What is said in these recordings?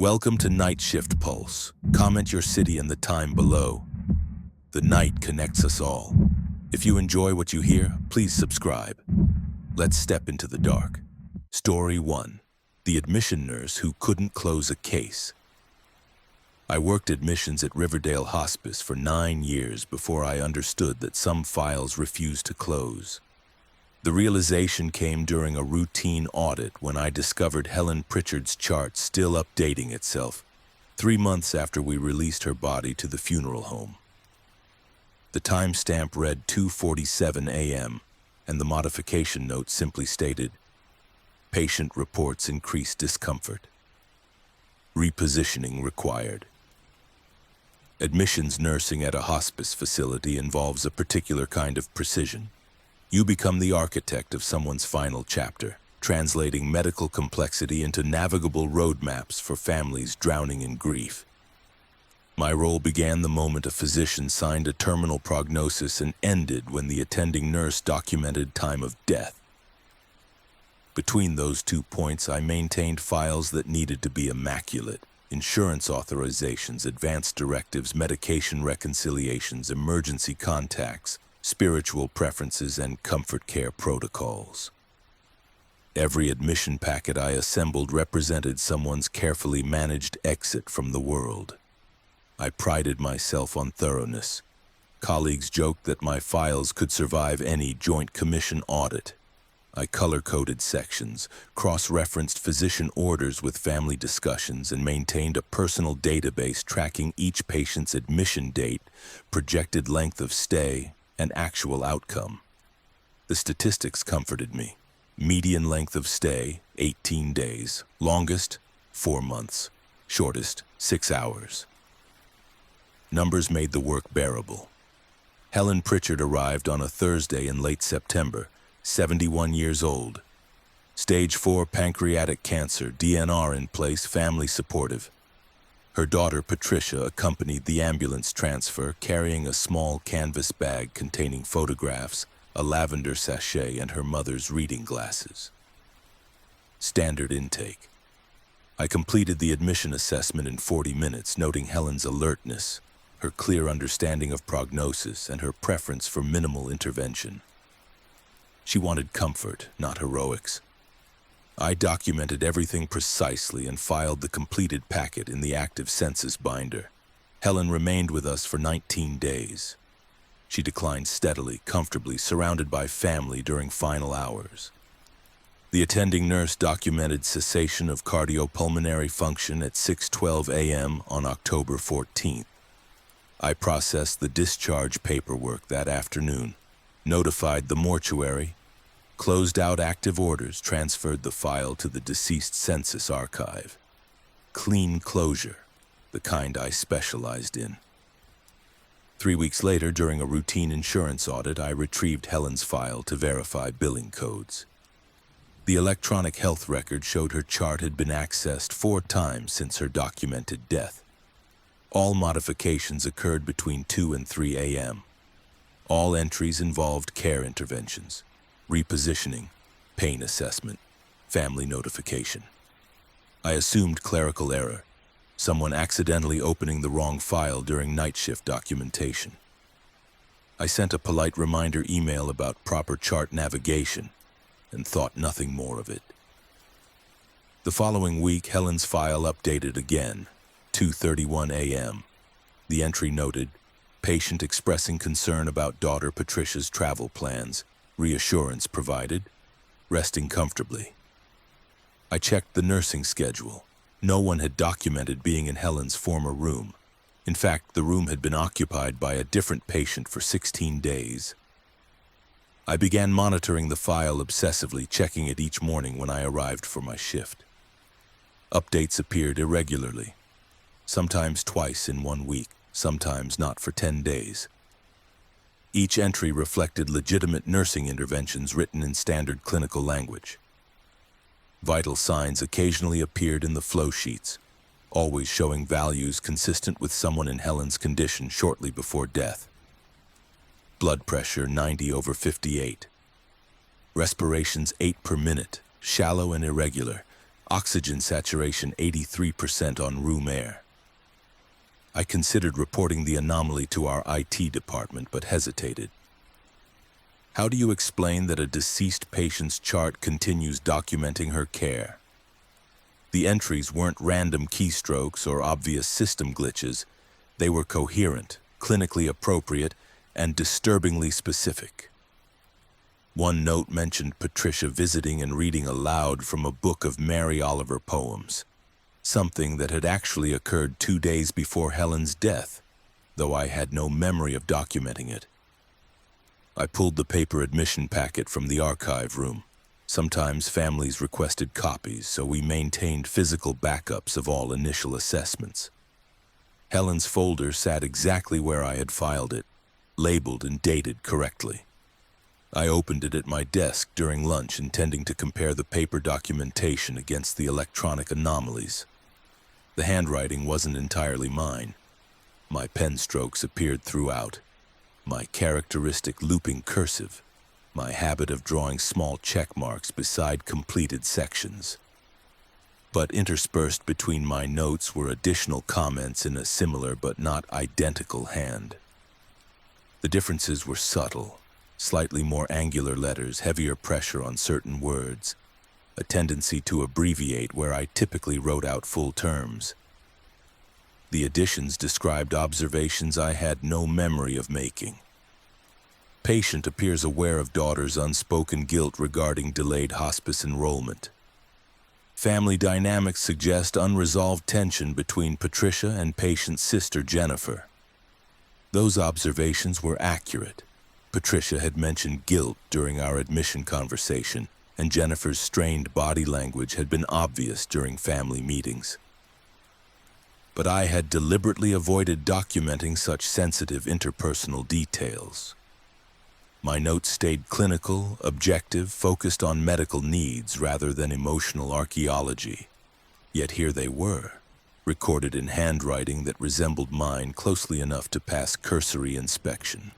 Welcome to Night Shift Pulse. Comment your city and the time below. The night connects us all. If you enjoy what you hear, please subscribe. Let's step into the dark. Story 1. The admission nurse who couldn't close a case. I worked admissions at Riverdale Hospice for 9 years before I understood that some files refused to close. The realization came during a routine audit when I discovered Helen Pritchard's chart still updating itself 3 months after we released her body to the funeral home. The timestamp read 2:47 a.m., and the modification note simply stated, "Patient reports increased discomfort. Repositioning required." Admissions nursing at a hospice facility involves a particular kind of precision. You become the architect of someone's final chapter, translating medical complexity into navigable roadmaps for families drowning in grief. My role began the moment a physician signed a terminal prognosis and ended when the attending nurse documented time of death. Between those 2 points, I maintained files that needed to be immaculate: insurance authorizations, advanced directives, medication reconciliations, emergency contacts, spiritual preferences, and comfort care protocols. Every admission packet I assembled represented someone's carefully managed exit from the world. I prided myself on thoroughness. Colleagues joked that my files could survive any Joint Commission audit. I color-coded sections, cross-referenced physician orders with family discussions, and maintained a personal database tracking each patient's admission date, projected length of stay, and actual outcome. The statistics comforted me. Median length of stay, 18 days. Longest, 4 months. Shortest, 6 hours. Numbers made the work bearable. Helen Pritchard arrived on a Thursday in late September, 71 years old. Stage 4 pancreatic cancer, DNR in place, family supportive. Her daughter, Patricia, accompanied the ambulance transfer, carrying a small canvas bag containing photographs, a lavender sachet, and her mother's reading glasses. Standard intake. I completed the admission assessment in 40 minutes, noting Helen's alertness, her clear understanding of prognosis, and her preference for minimal intervention. She wanted comfort, not heroics. I documented everything precisely and filed the completed packet in the active census binder. Helen remained with us for 19 days. She declined steadily, comfortably, surrounded by family during final hours. The attending nurse documented cessation of cardiopulmonary function at 6:12 a.m. on October 14th. I processed the discharge paperwork that afternoon, notified the mortuary, closed out active orders, transferred the file to the deceased census archive. Clean closure, the kind I specialized in. 3 weeks later, during a routine insurance audit, I retrieved Helen's file to verify billing codes. The electronic health record showed her chart had been accessed 4 times since her documented death. All modifications occurred between 2 and 3 a.m. All entries involved care interventions, repositioning, pain assessment, family notification. I assumed clerical error, someone accidentally opening the wrong file during night shift documentation. I sent a polite reminder email about proper chart navigation and thought nothing more of it. The following week, Helen's file updated again, 2:31 a.m. The entry noted, "Patient expressing concern about daughter Patricia's travel plans. Reassurance provided. Resting comfortably." I checked the nursing schedule. No one had documented being in Helen's former room. In fact, the room had been occupied by a different patient for 16 days. I began monitoring the file obsessively, checking it each morning when I arrived for my shift. Updates appeared irregularly, sometimes twice in 1 week, sometimes not for 10 days. Each entry reflected legitimate nursing interventions written in standard clinical language. Vital signs occasionally appeared in the flow sheets, always showing values consistent with someone in Helen's condition shortly before death. Blood pressure 90/58. Respirations 8 per minute, shallow and irregular, Oxygen saturation 83% on room air. I considered reporting the anomaly to our IT department, but hesitated. How do you explain that a deceased patient's chart continues documenting her care? The entries weren't random keystrokes or obvious system glitches. They were coherent, clinically appropriate, and disturbingly specific. One note mentioned Patricia visiting and reading aloud from a book of Mary Oliver poems, something that had actually occurred 2 days before Helen's death, though I had no memory of documenting it. I pulled the paper admission packet from the archive room. Sometimes families requested copies, so we maintained physical backups of all initial assessments. Helen's folder sat exactly where I had filed it, labeled and dated correctly. I opened it at my desk during lunch, intending to compare the paper documentation against the electronic anomalies. The handwriting wasn't entirely mine. My pen strokes appeared throughout. My characteristic looping cursive, my habit of drawing small check marks beside completed sections. But interspersed between my notes were additional comments in a similar but not identical hand. The differences were subtle. Slightly more angular letters, heavier pressure on certain words, a tendency to abbreviate where I typically wrote out full terms. The additions described observations I had no memory of making. Patient appears aware of daughter's unspoken guilt regarding delayed hospice enrollment. Family dynamics suggest unresolved tension between Patricia and patient's sister Jennifer. Those observations were accurate. Patricia had mentioned guilt during our admission conversation, and Jennifer's strained body language had been obvious during family meetings. But I had deliberately avoided documenting such sensitive interpersonal details. My notes stayed clinical, objective, focused on medical needs rather than emotional archaeology. Yet here they were, recorded in handwriting that resembled mine closely enough to pass cursory inspection.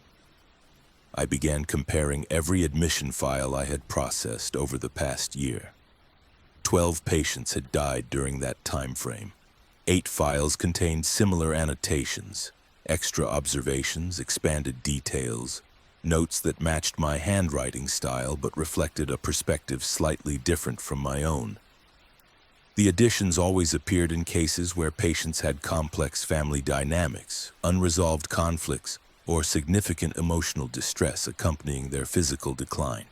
I began comparing every admission file I had processed over the past year. 12 patients had died during that time frame. 8 files contained similar annotations, extra observations, expanded details, notes that matched my handwriting style but reflected a perspective slightly different from my own. The additions always appeared in cases where patients had complex family dynamics, unresolved conflicts, or significant emotional distress accompanying their physical decline.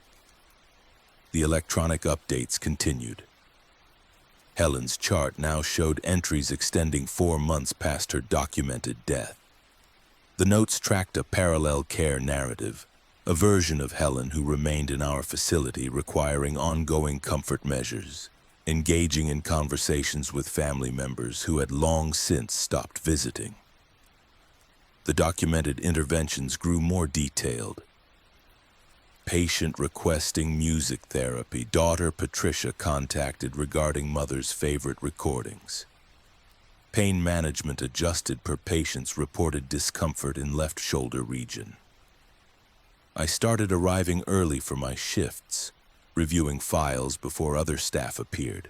The electronic updates continued. Helen's chart now showed entries extending 4 months past her documented death. The notes tracked a parallel care narrative, a version of Helen who remained in our facility requiring ongoing comfort measures, engaging in conversations with family members who had long since stopped visiting. The documented interventions grew more detailed. Patient requesting music therapy, daughter Patricia contacted regarding mother's favorite recordings. Pain management adjusted per patient's reported discomfort in left shoulder region. I started arriving early for my shifts, reviewing files before other staff appeared.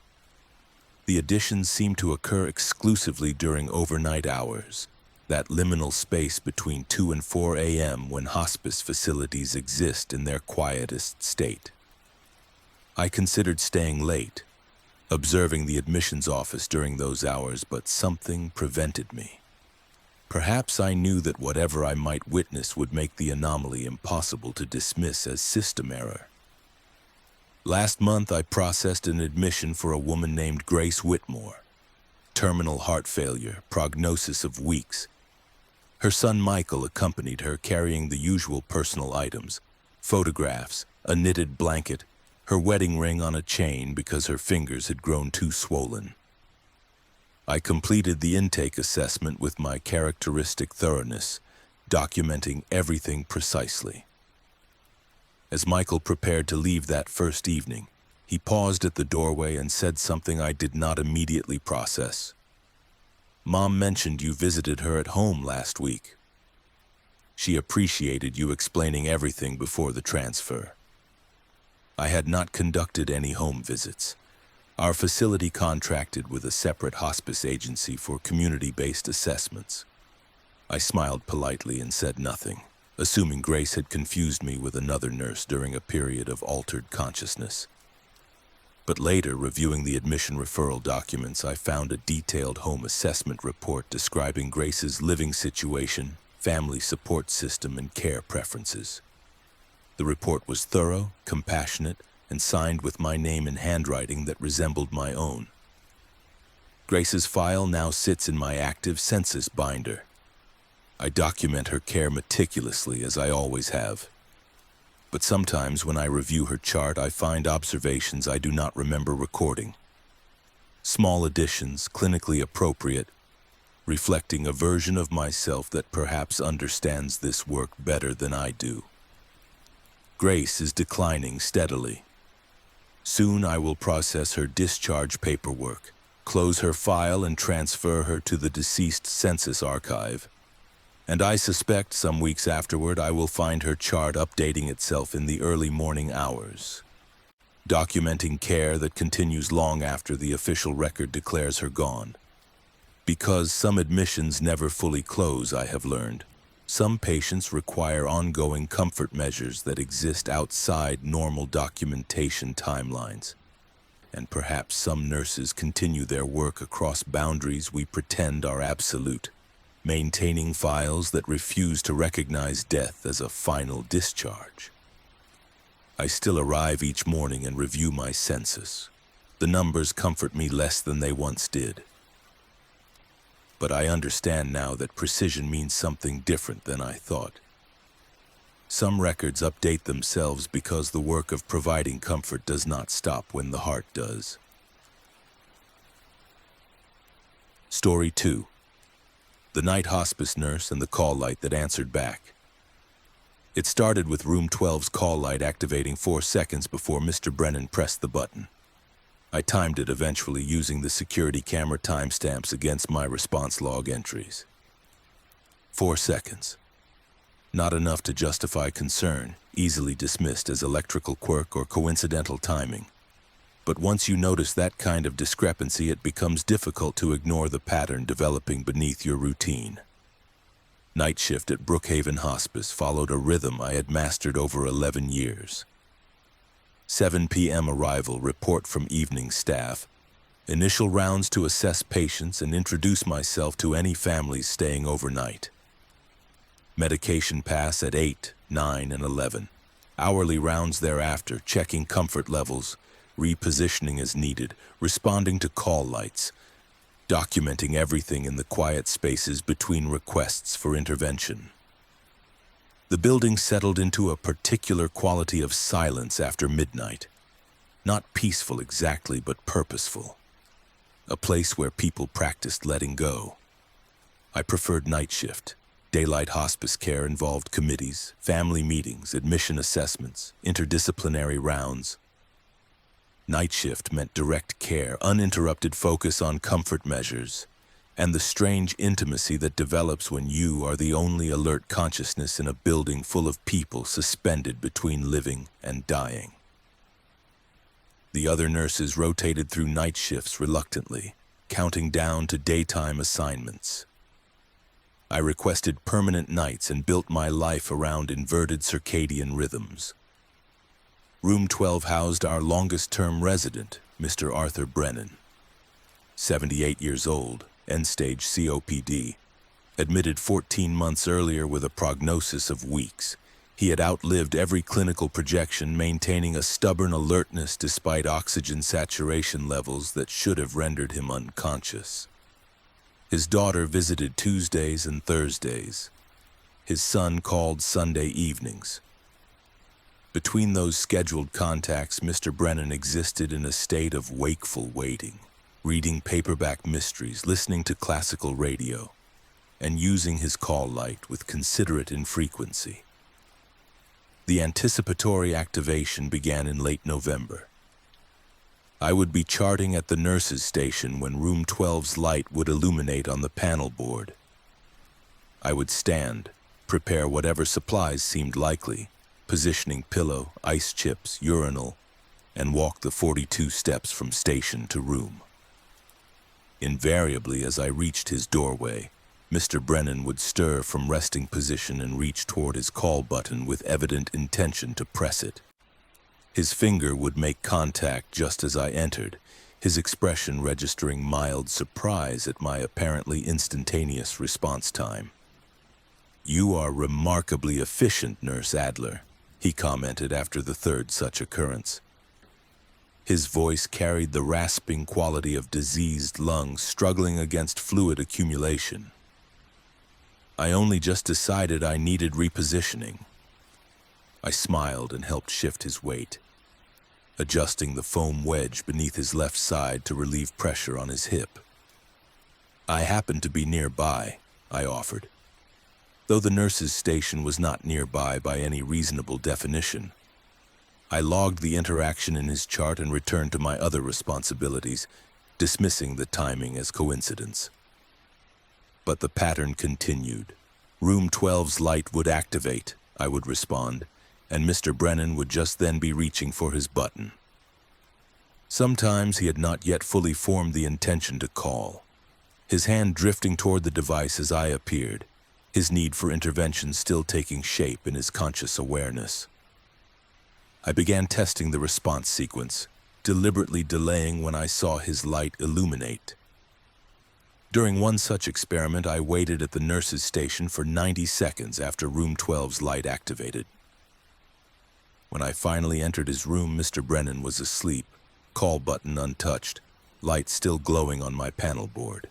The additions seemed to occur exclusively during overnight hours, that liminal space between 2 and 4 a.m. when hospice facilities exist in their quietest state. I considered staying late, observing the admissions office during those hours, but something prevented me. Perhaps I knew that whatever I might witness would make the anomaly impossible to dismiss as system error. Last month, I processed an admission for a woman named Grace Whitmore. Terminal heart failure, prognosis of weeks. Her son Michael accompanied her, carrying the usual personal items, photographs, a knitted blanket, her wedding ring on a chain because her fingers had grown too swollen. I completed the intake assessment with my characteristic thoroughness, documenting everything precisely. As Michael prepared to leave that first evening, he paused at the doorway and said something I did not immediately process. "Mom mentioned you visited her at home last week. She appreciated you explaining everything before the transfer." I had not conducted any home visits. Our facility contracted with a separate hospice agency for community-based assessments. I smiled politely and said nothing, assuming Grace had confused me with another nurse during a period of altered consciousness. But later, reviewing the admission referral documents, I found a detailed home assessment report describing Grace's living situation, family support system, and care preferences. The report was thorough, compassionate, and signed with my name in handwriting that resembled my own. Grace's file now sits in my active census binder. I document her care meticulously, as I always have. But sometimes when I review her chart, I find observations I do not remember recording. Small additions, clinically appropriate, reflecting a version of myself that perhaps understands this work better than I do. Grace is declining steadily. Soon I will process her discharge paperwork, close her file, and transfer her to the deceased census archive. And I suspect some weeks afterward I will find her chart updating itself in the early morning hours, documenting care that continues long after the official record declares her gone. Because some admissions never fully close, I have learned, some patients require ongoing comfort measures that exist outside normal documentation timelines. And perhaps some nurses continue their work across boundaries we pretend are absolute, maintaining files that refuse to recognize death as a final discharge. I still arrive each morning and review my census. The numbers comfort me less than they once did. But I understand now that precision means something different than I thought. Some records update themselves because the work of providing comfort does not stop when the heart does. Story 2. The night hospice nurse and the call light that answered back. It started with room 12's call light activating 4 seconds before Mr. Brennan pressed the button. I timed it eventually using the security camera timestamps against my response log entries. 4 seconds. Not enough to justify concern, easily dismissed as electrical quirk or coincidental timing. But once you notice that kind of discrepancy, it becomes difficult to ignore the pattern developing beneath your routine. Night shift at Brookhaven Hospice followed a rhythm I had mastered over 11 years. 7 p.m. arrival, report from evening staff, initial rounds to assess patients and introduce myself to any families staying overnight. Medication pass at 8, 9, and 11. Hourly rounds thereafter, checking comfort levels, repositioning as needed, responding to call lights, documenting everything in the quiet spaces between requests for intervention. The building settled into a particular quality of silence after midnight. Not peaceful exactly, but purposeful. A place where people practiced letting go. I preferred night shift. Daylight hospice care involved committees, family meetings, admission assessments, interdisciplinary rounds. Night shift meant direct care, uninterrupted focus on comfort measures, and the strange intimacy that develops when you are the only alert consciousness in a building full of people suspended between living and dying. The other nurses rotated through night shifts reluctantly, counting down to daytime assignments. I requested permanent nights and built my life around inverted circadian rhythms. Room 12 housed our longest-term resident, Mr. Arthur Brennan. 78 years old, end-stage COPD. Admitted 14 months earlier with a prognosis of weeks. He had outlived every clinical projection, maintaining a stubborn alertness despite oxygen saturation levels that should have rendered him unconscious. His daughter visited Tuesdays and Thursdays. His son called Sunday evenings. Between those scheduled contacts, Mr. Brennan existed in a state of wakeful waiting, reading paperback mysteries, listening to classical radio, and using his call light with considerate infrequency. The anticipatory activation began in late November. I would be charting at the nurses' station when room 12's light would illuminate on the panel board. I would stand, prepare whatever supplies seemed likely, positioning pillow, ice chips, urinal, and walked the 42 steps from station to room. Invariably, as I reached his doorway, Mr. Brennan would stir from resting position and reach toward his call button with evident intention to press it. His finger would make contact just as I entered, his expression registering mild surprise at my apparently instantaneous response time. "You are remarkably efficient, Nurse Adler," he commented after the third such occurrence. His voice carried the rasping quality of diseased lungs struggling against fluid accumulation. "I only just decided I needed repositioning." I smiled and helped shift his weight, adjusting the foam wedge beneath his left side to relieve pressure on his hip. "I happened to be nearby," I offered. Though the nurse's station was not nearby by any reasonable definition, I logged the interaction in his chart and returned to my other responsibilities, dismissing the timing as coincidence. But the pattern continued. Room 12's light would activate, I would respond, and Mr. Brennan would just then be reaching for his button. Sometimes he had not yet fully formed the intention to call, his hand drifting toward the device as I appeared, his need for intervention still taking shape in his conscious awareness. I began testing the response sequence, deliberately delaying when I saw his light illuminate. During one such experiment, I waited at the nurse's station for 90 seconds after room 12's light activated. When I finally entered his room, Mr. Brennan was asleep, call button untouched, light still glowing on my panel board.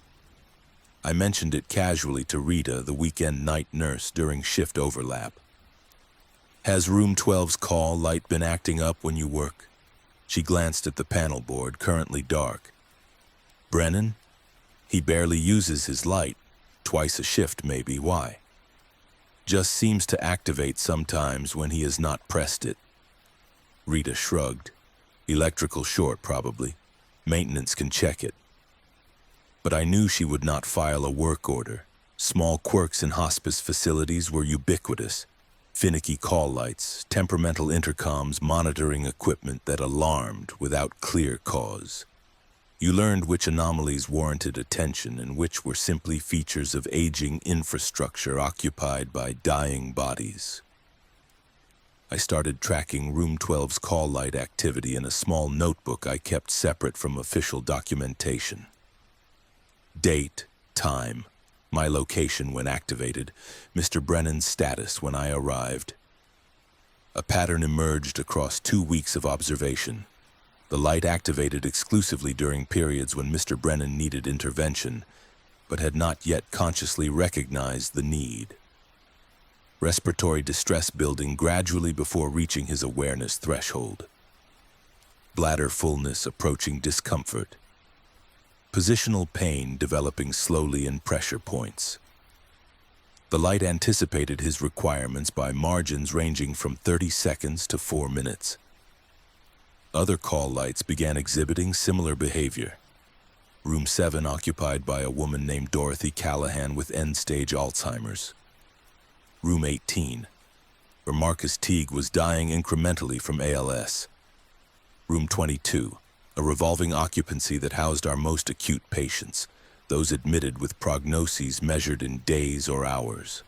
I mentioned it casually to Rita, the weekend night nurse, during shift overlap. "Has room 12's call light been acting up when you work?" She glanced at the panel board, currently dark. "Brennan? He barely uses his light. Twice a shift, maybe. Why?" "Just seems to activate sometimes when he has not pressed it." Rita shrugged. "Electrical short, probably. Maintenance can check it." But I knew she would not file a work order. Small quirks in hospice facilities were ubiquitous. Finicky call lights, temperamental intercoms, monitoring equipment that alarmed without clear cause. You learned which anomalies warranted attention and which were simply features of aging infrastructure occupied by dying bodies. I started tracking room 12's call light activity in a small notebook I kept separate from official documentation. Date, time, my location when activated, Mr. Brennan's status when I arrived. A pattern emerged across 2 weeks of observation. The light activated exclusively during periods when Mr. Brennan needed intervention, but had not yet consciously recognized the need. Respiratory distress building gradually before reaching his awareness threshold. Bladder fullness approaching discomfort. Positional pain developing slowly in pressure points. The light anticipated his requirements by margins ranging from 30 seconds to 4 minutes. Other call lights began exhibiting similar behavior. Room 7 occupied by a woman named Dorothy Callahan with end-stage Alzheimer's. Room 18, where Marcus Teague was dying incrementally from ALS. Room 22, a revolving occupancy that housed our most acute patients, those admitted with prognoses measured in days or hours.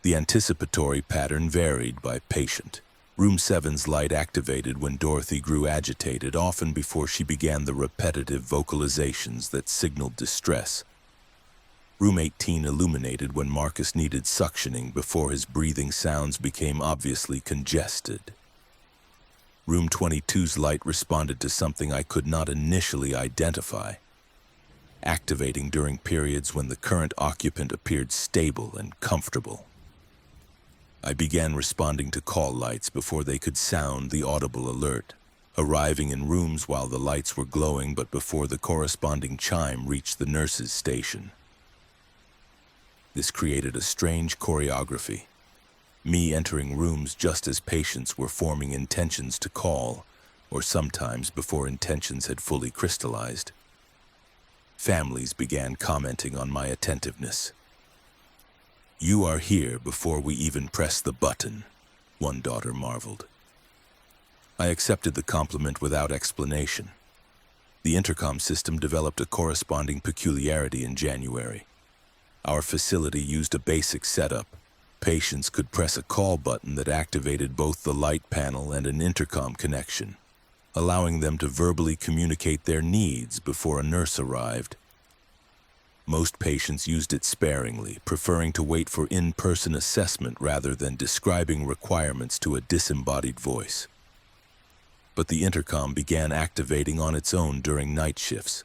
The anticipatory pattern varied by patient. Room 7's light activated when Dorothy grew agitated, often before she began the repetitive vocalizations that signaled distress. Room 18 illuminated when Marcus needed suctioning before his breathing sounds became obviously congested. Room 22's light responded to something I could not initially identify, activating during periods when the current occupant appeared stable and comfortable. I began responding to call lights before they could sound the audible alert, arriving in rooms while the lights were glowing but before the corresponding chime reached the nurse's station. This created a strange choreography. Me entering rooms just as patients were forming intentions to call, or sometimes before intentions had fully crystallized. Families began commenting on my attentiveness. "You are here before we even press the button," one daughter marveled. I accepted the compliment without explanation. The intercom system developed a corresponding peculiarity in January. Our facility used a basic setup. Patients could press a call button that activated both the light panel and an intercom connection, allowing them to verbally communicate their needs before a nurse arrived. Most patients used it sparingly, preferring to wait for in-person assessment rather than describing requirements to a disembodied voice. But the intercom began activating on its own during night shifts.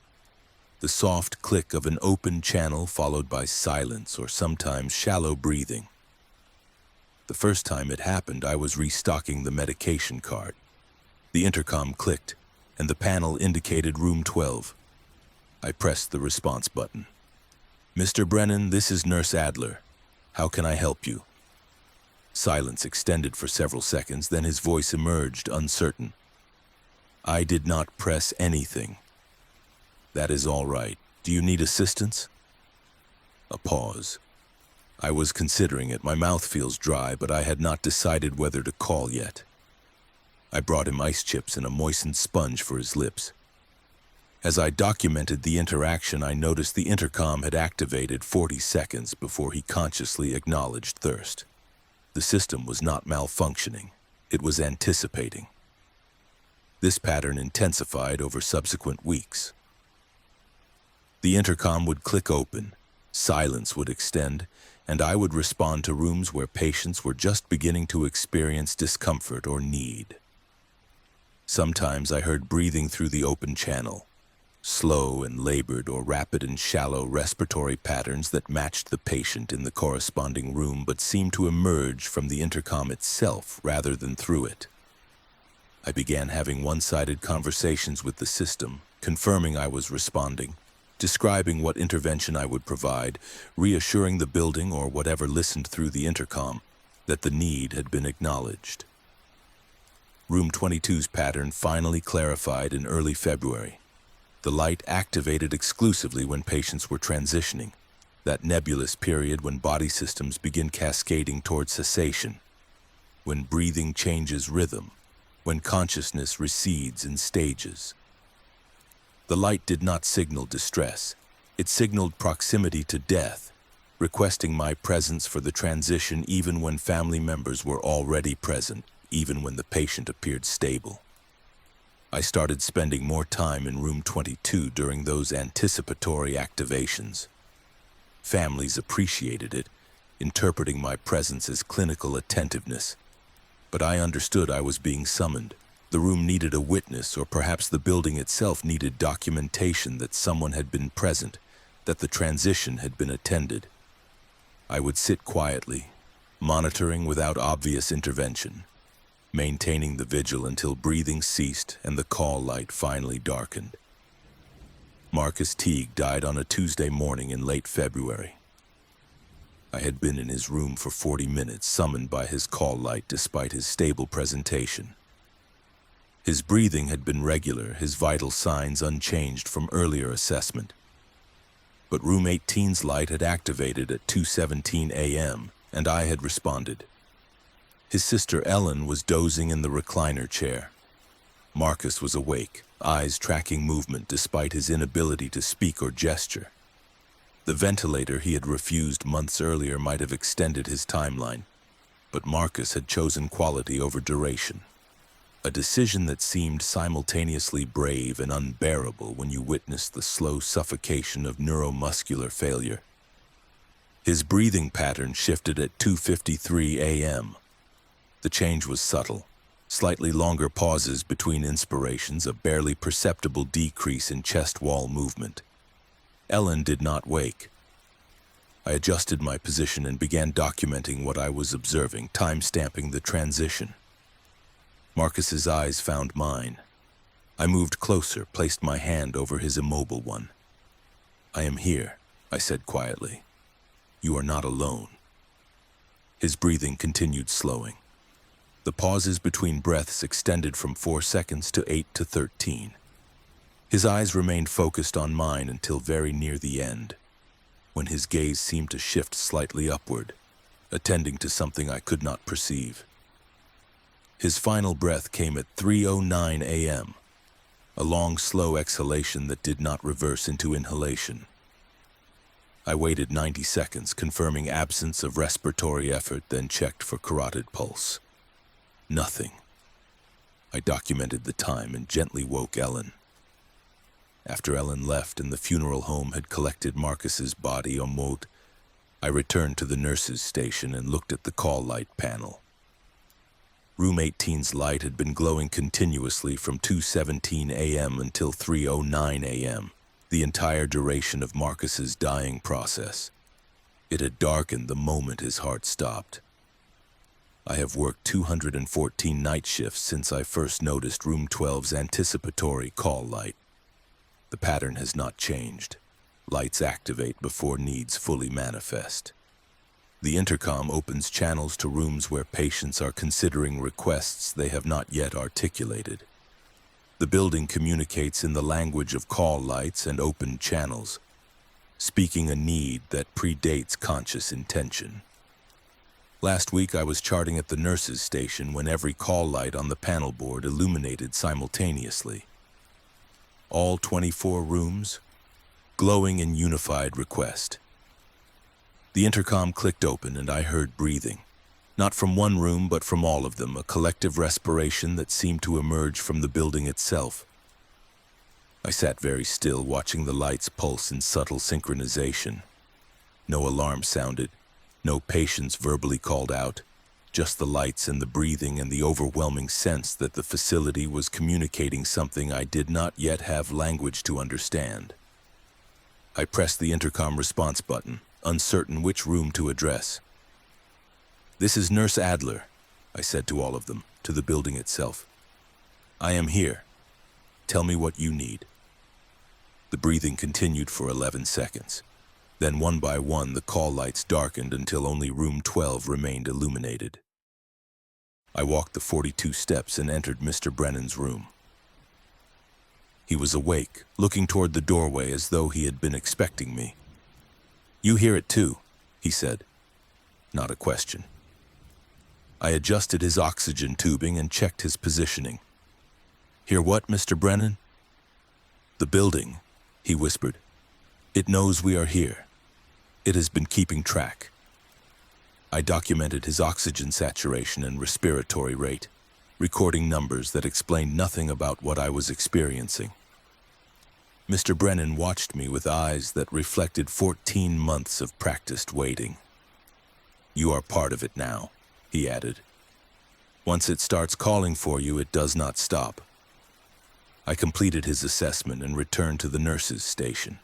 The soft click of an open channel followed by silence or sometimes shallow breathing. The first time it happened, I was restocking the medication cart. The intercom clicked, and the panel indicated room 12. I pressed the response button. "Mr. Brennan, this is Nurse Adler. How can I help you?" Silence extended for several seconds, then his voice emerged, uncertain. "I did not press anything." "That is all right. Do you need assistance?" A pause. I was considering it. My mouth feels dry, but I had not decided whether to call yet. I brought him ice chips and a moistened sponge for his lips. As I documented the interaction, I noticed the intercom had activated 40 seconds before he consciously acknowledged thirst. The system was not malfunctioning. It was anticipating. This pattern intensified over subsequent weeks. The intercom would click open, silence would extend, and I would respond to rooms where patients were just beginning to experience discomfort or need. Sometimes I heard breathing through the open channel, slow and labored or rapid and shallow respiratory patterns that matched the patient in the corresponding room but seemed to emerge from the intercom itself rather than through it. I began having one-sided conversations with the system, confirming I was responding, describing what intervention I would provide, reassuring the building or whatever listened through the intercom that the need had been acknowledged. Room 22's pattern finally clarified in early February. The light activated exclusively when patients were transitioning, that nebulous period when body systems begin cascading toward cessation, when breathing changes rhythm, when consciousness recedes in stages. The light did not signal distress. It signaled proximity to death, requesting my presence for the transition even when family members were already present, even when the patient appeared stable. I started spending more time in room 22 during those anticipatory activations. Families appreciated it, interpreting my presence as clinical attentiveness. But I understood I was being summoned. The room needed a witness, or perhaps the building itself needed documentation that someone had been present, that the transition had been attended. I would sit quietly, monitoring without obvious intervention, maintaining the vigil until breathing ceased and the call light finally darkened. Marcus Teague died on a Tuesday morning in late February. I had been in his room for 40 minutes, summoned by his call light despite his stable presentation. His breathing had been regular, his vital signs unchanged from earlier assessment. But room 18's light had activated at 2:17 a.m., and I had responded. His sister Ellen was dozing in the recliner chair. Marcus was awake, eyes tracking movement despite his inability to speak or gesture. The ventilator he had refused months earlier might have extended his timeline, but Marcus had chosen quality over duration. A decision that seemed simultaneously brave and unbearable when you witnessed the slow suffocation of neuromuscular failure. His breathing pattern shifted at 2:53 a.m. The change was subtle, slightly longer pauses between inspirations, a barely perceptible decrease in chest wall movement. Ellen did not wake. I adjusted my position and began documenting what I was observing, time-stamping the transition. Marcus's eyes found mine. I moved closer, placed my hand over his immobile one. "I am here," I said quietly. "You are not alone." His breathing continued slowing. The pauses between breaths extended from 4 seconds to 8 to 13. His eyes remained focused on mine until very near the end, when his gaze seemed to shift slightly upward, attending to something I could not perceive. His final breath came at 3:09 a.m., a long, slow exhalation that did not reverse into inhalation. I waited 90 seconds, confirming absence of respiratory effort, then checked for carotid pulse. Nothing. I documented the time and gently woke Ellen. After Ellen left and the funeral home had collected Marcus's body en route, I returned to the nurse's station and looked at the call light panel. Room 18's light had been glowing continuously from 2:17 a.m. until 3:09 a.m., the entire duration of Marcus's dying process. It had darkened the moment his heart stopped. I have worked 214 night shifts since I first noticed Room 12's anticipatory call light. The pattern has not changed. Lights activate before needs fully manifest. The intercom opens channels to rooms where patients are considering requests they have not yet articulated. The building communicates in the language of call lights and open channels, speaking a need that predates conscious intention. Last week I was charting at the nurse's station when every call light on the panel board illuminated simultaneously. All 24 rooms, glowing in unified request. The intercom clicked open and I heard breathing. Not from one room, but from all of them, a collective respiration that seemed to emerge from the building itself. I sat very still, watching the lights pulse in subtle synchronization. No alarm sounded, no patients verbally called out, just the lights and the breathing and the overwhelming sense that the facility was communicating something I did not yet have language to understand. I pressed the intercom response button, uncertain which room to address. "This is Nurse Adler," I said to all of them, to the building itself. "I am here. Tell me what you need." The breathing continued for 11 seconds. Then one by one the call lights darkened until only room 12 remained illuminated. I walked the 42 steps and entered Mr. Brennan's room. He was awake, looking toward the doorway as though he had been expecting me. "You hear it too," he said. Not a question. I adjusted his oxygen tubing and checked his positioning. "Hear what, Mr. Brennan?" "The building," he whispered. "It knows we are here. It has been keeping track." I documented his oxygen saturation and respiratory rate, recording numbers that explained nothing about what I was experiencing. Mr. Brennan watched me with eyes that reflected 14 months of practiced waiting. "You are part of it now," he added. "Once it starts calling for you, it does not stop." I completed his assessment and returned to the nurse's station.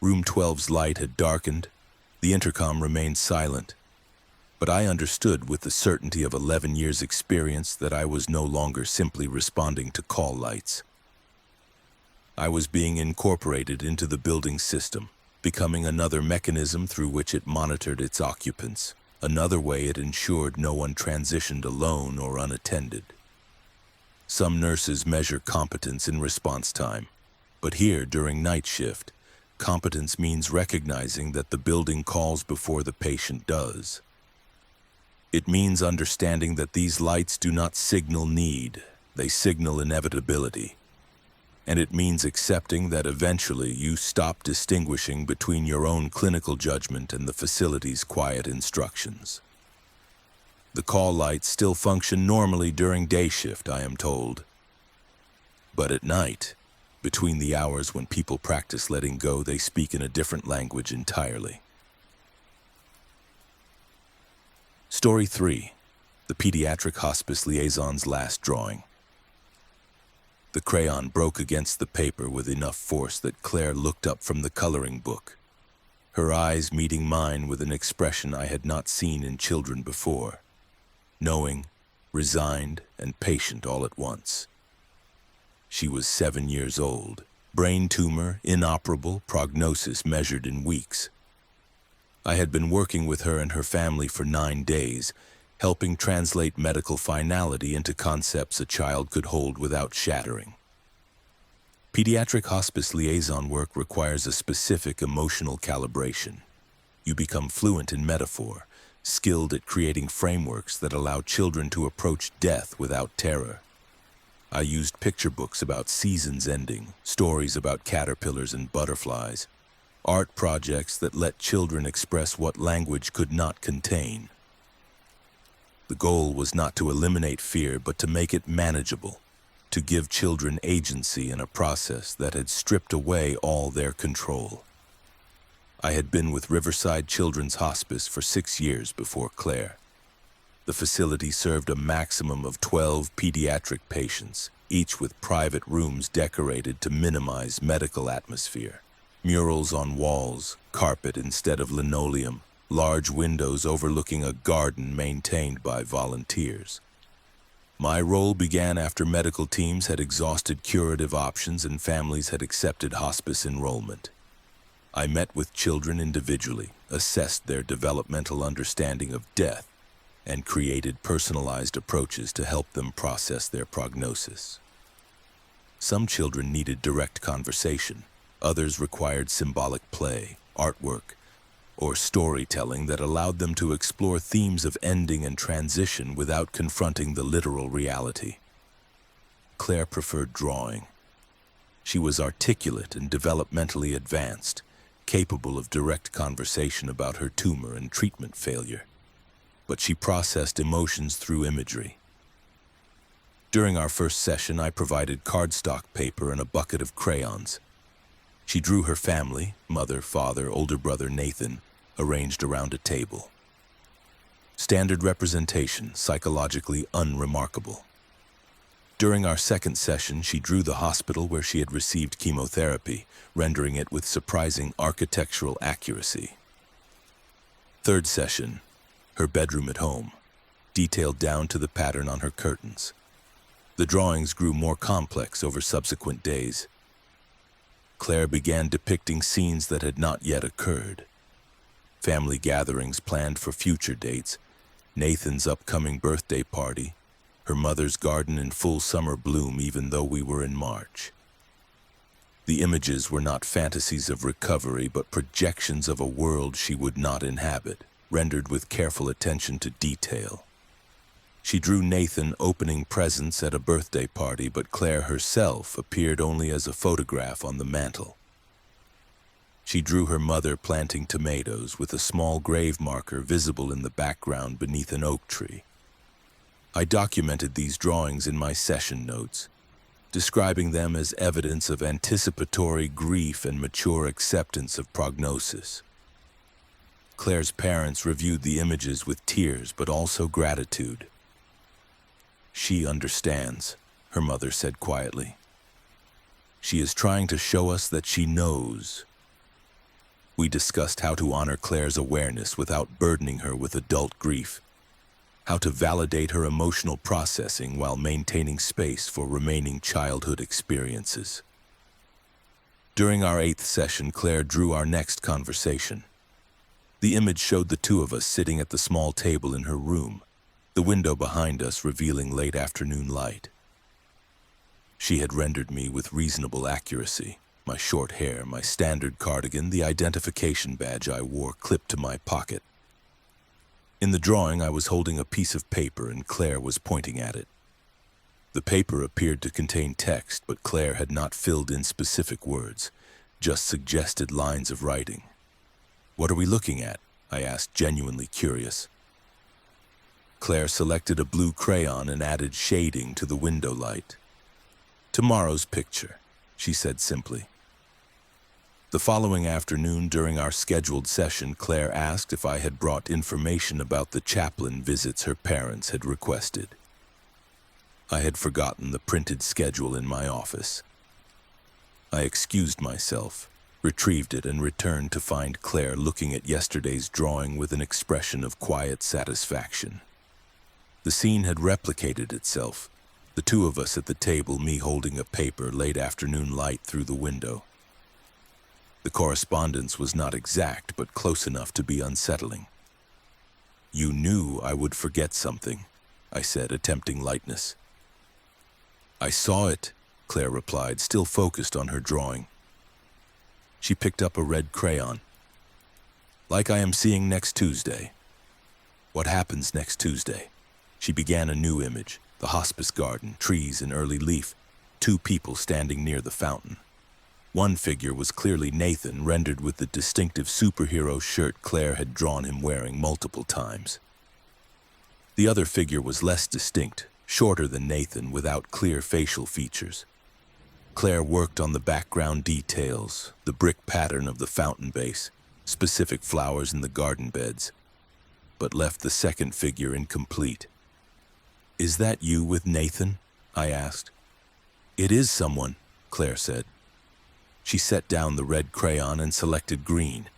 Room 12's light had darkened. The intercom remained silent. But I understood with the certainty of 11 years' experience that I was no longer simply responding to call lights. I was being incorporated into the building system, becoming another mechanism through which it monitored its occupants, another way it ensured no one transitioned alone or unattended. Some nurses measure competence in response time, but here, during night shift, competence means recognizing that the building calls before the patient does. It means understanding that these lights do not signal need, they signal inevitability. And it means accepting that eventually you stop distinguishing between your own clinical judgment and the facility's quiet instructions. The call lights still function normally during day shift, I am told. But at night, between the hours when people practice letting go, they speak in a different language entirely. Story 3. The Pediatric Hospice Liaison's Last Drawing. The crayon broke against the paper with enough force that Claire looked up from the coloring book, her eyes meeting mine with an expression I had not seen in children before, knowing, resigned, and patient all at once. She was 7 years old, brain tumor, inoperable, prognosis measured in weeks. I had been working with her and her family for 9 days, helping translate medical finality into concepts a child could hold without shattering. Pediatric hospice liaison work requires a specific emotional calibration. You become fluent in metaphor, skilled at creating frameworks that allow children to approach death without terror. I used picture books about seasons ending, stories about caterpillars and butterflies, art projects that let children express what language could not contain. The goal was not to eliminate fear, but to make it manageable, to give children agency in a process that had stripped away all their control. I had been with Riverside Children's Hospice for 6 years before Claire. The facility served a maximum of 12 pediatric patients, each with private rooms decorated to minimize medical atmosphere. Murals on walls, carpet instead of linoleum, large windows overlooking a garden maintained by volunteers. My role began after medical teams had exhausted curative options and families had accepted hospice enrollment. I met with children individually, assessed their developmental understanding of death, and created personalized approaches to help them process their prognosis. Some children needed direct conversation, others required symbolic play, artwork, or storytelling that allowed them to explore themes of ending and transition without confronting the literal reality. Claire preferred drawing. She was articulate and developmentally advanced, capable of direct conversation about her tumor and treatment failure, but she processed emotions through imagery. During our first session, I provided cardstock paper and a bucket of crayons. She drew her family, mother, father, older brother Nathan, arranged around a table. Standard representation, psychologically unremarkable. During our second session, she drew the hospital where she had received chemotherapy, rendering it with surprising architectural accuracy. Third session, her bedroom at home, detailed down to the pattern on her curtains. The drawings grew more complex over subsequent days. Claire began depicting scenes that had not yet occurred. Family gatherings planned for future dates, Nathan's upcoming birthday party, her mother's garden in full summer bloom even though we were in March. The images were not fantasies of recovery, but projections of a world she would not inhabit, rendered with careful attention to detail. She drew Nathan opening presents at a birthday party, but Claire herself appeared only as a photograph on the mantel. She drew her mother planting tomatoes with a small grave marker visible in the background beneath an oak tree. I documented these drawings in my session notes, describing them as evidence of anticipatory grief and mature acceptance of prognosis. Claire's parents reviewed the images with tears, but also gratitude. "She understands," her mother said quietly. "She is trying to show us that she knows." We discussed how to honor Claire's awareness without burdening her with adult grief, how to validate her emotional processing while maintaining space for remaining childhood experiences. During our 8th session, Claire drew our next conversation. The image showed the two of us sitting at the small table in her room, the window behind us revealing late afternoon light. She had rendered me with reasonable accuracy. My short hair, my standard cardigan, the identification badge I wore clipped to my pocket. In the drawing, I was holding a piece of paper and Claire was pointing at it. The paper appeared to contain text, but Claire had not filled in specific words, just suggested lines of writing. "What are we looking at?" I asked, genuinely curious. Claire selected a blue crayon and added shading to the window light. "Tomorrow's picture," she said simply. The following afternoon, during our scheduled session, Claire asked if I had brought information about the chaplain visits her parents had requested. I had forgotten the printed schedule in my office. I excused myself, retrieved it, and returned to find Claire looking at yesterday's drawing with an expression of quiet satisfaction. The scene had replicated itself, the two of us at the table, me holding a paper, late afternoon light through the window. The correspondence was not exact, but close enough to be unsettling. "You knew I would forget something," I said, attempting lightness. "I saw it," Claire replied, still focused on her drawing. She picked up a red crayon. "Like I am seeing next Tuesday." What happens next Tuesday? She began a new image, the hospice garden, trees in early leaf, two people standing near the fountain. One figure was clearly Nathan, rendered with the distinctive superhero shirt Claire had drawn him wearing multiple times. The other figure was less distinct, shorter than Nathan, without clear facial features. Claire worked on the background details, the brick pattern of the fountain base, specific flowers in the garden beds, but left the second figure incomplete. "Is that you with Nathan?" I asked. "It is someone," Claire said. She set down the red crayon and selected green.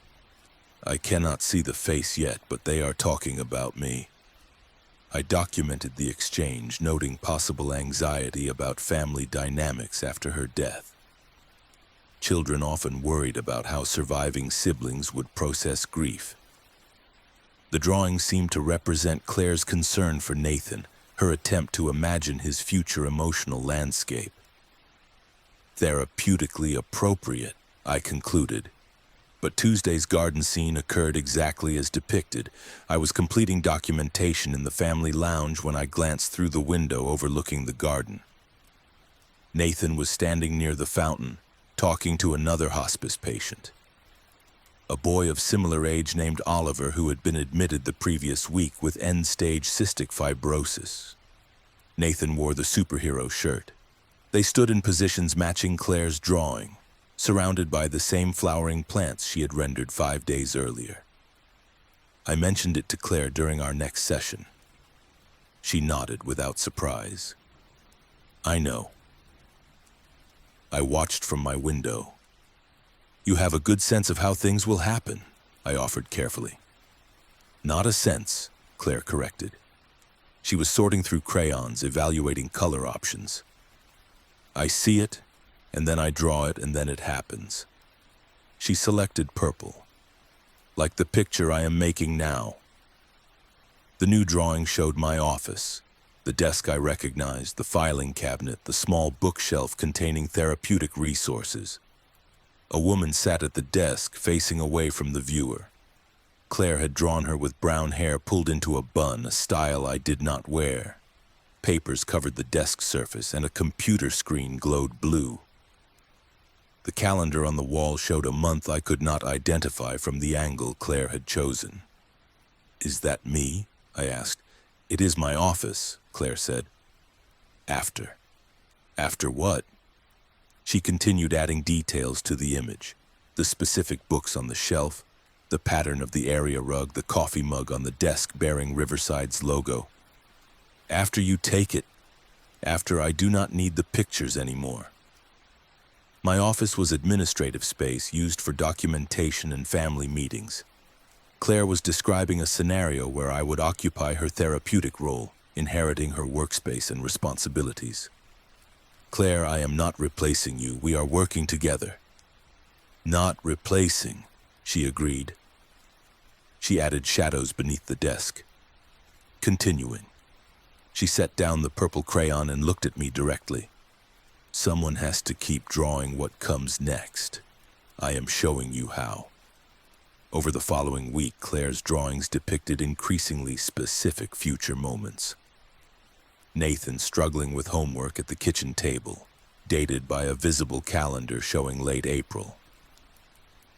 "I cannot see the face yet, but they are talking about me." I documented the exchange, noting possible anxiety about family dynamics after her death. Children often worried about how surviving siblings would process grief. The drawing seemed to represent Claire's concern for Nathan, her attempt to imagine his future emotional landscape. Therapeutically appropriate, I concluded. But Tuesday's garden scene occurred exactly as depicted. I was completing documentation in the family lounge when I glanced through the window overlooking the garden. Nathan was standing near the fountain, talking to another hospice patient. A boy of similar age named Oliver, who had been admitted the previous week with end-stage cystic fibrosis. Nathan wore the superhero shirt. They stood in positions matching Claire's drawing, surrounded by the same flowering plants she had rendered 5 days earlier. I mentioned it to Claire during our next session. She nodded without surprise. "I know." I watched from my window. "You have a good sense of how things will happen," I offered carefully. "Not a sense," Claire corrected. She was sorting through crayons, evaluating color options. "I see it, and then I draw it, and then it happens." She selected purple, like the picture I am making now. The new drawing showed my office, the desk I recognized, the filing cabinet, the small bookshelf containing therapeutic resources. A woman sat at the desk, facing away from the viewer. Claire had drawn her with brown hair pulled into a bun, a style I did not wear. Papers covered the desk surface, and a computer screen glowed blue. The calendar on the wall showed a month I could not identify from the angle Claire had chosen. "Is that me?" I asked. "It is my office," Claire said. "After." "After what?" She continued adding details to the image, the specific books on the shelf, the pattern of the area rug, the coffee mug on the desk bearing Riverside's logo. "After you take it. After I do not need the pictures anymore." My office was administrative space used for documentation and family meetings. Claire was describing a scenario where I would occupy her therapeutic role, inheriting her workspace and responsibilities. "Claire, I am not replacing you. We are working together." "Not replacing," she agreed. She added shadows beneath the desk. Continuing. She set down the purple crayon and looked at me directly. "Someone has to keep drawing what comes next. I am showing you how." Over the following week, Claire's drawings depicted increasingly specific future moments. Nathan struggling with homework at the kitchen table, dated by a visible calendar showing late April.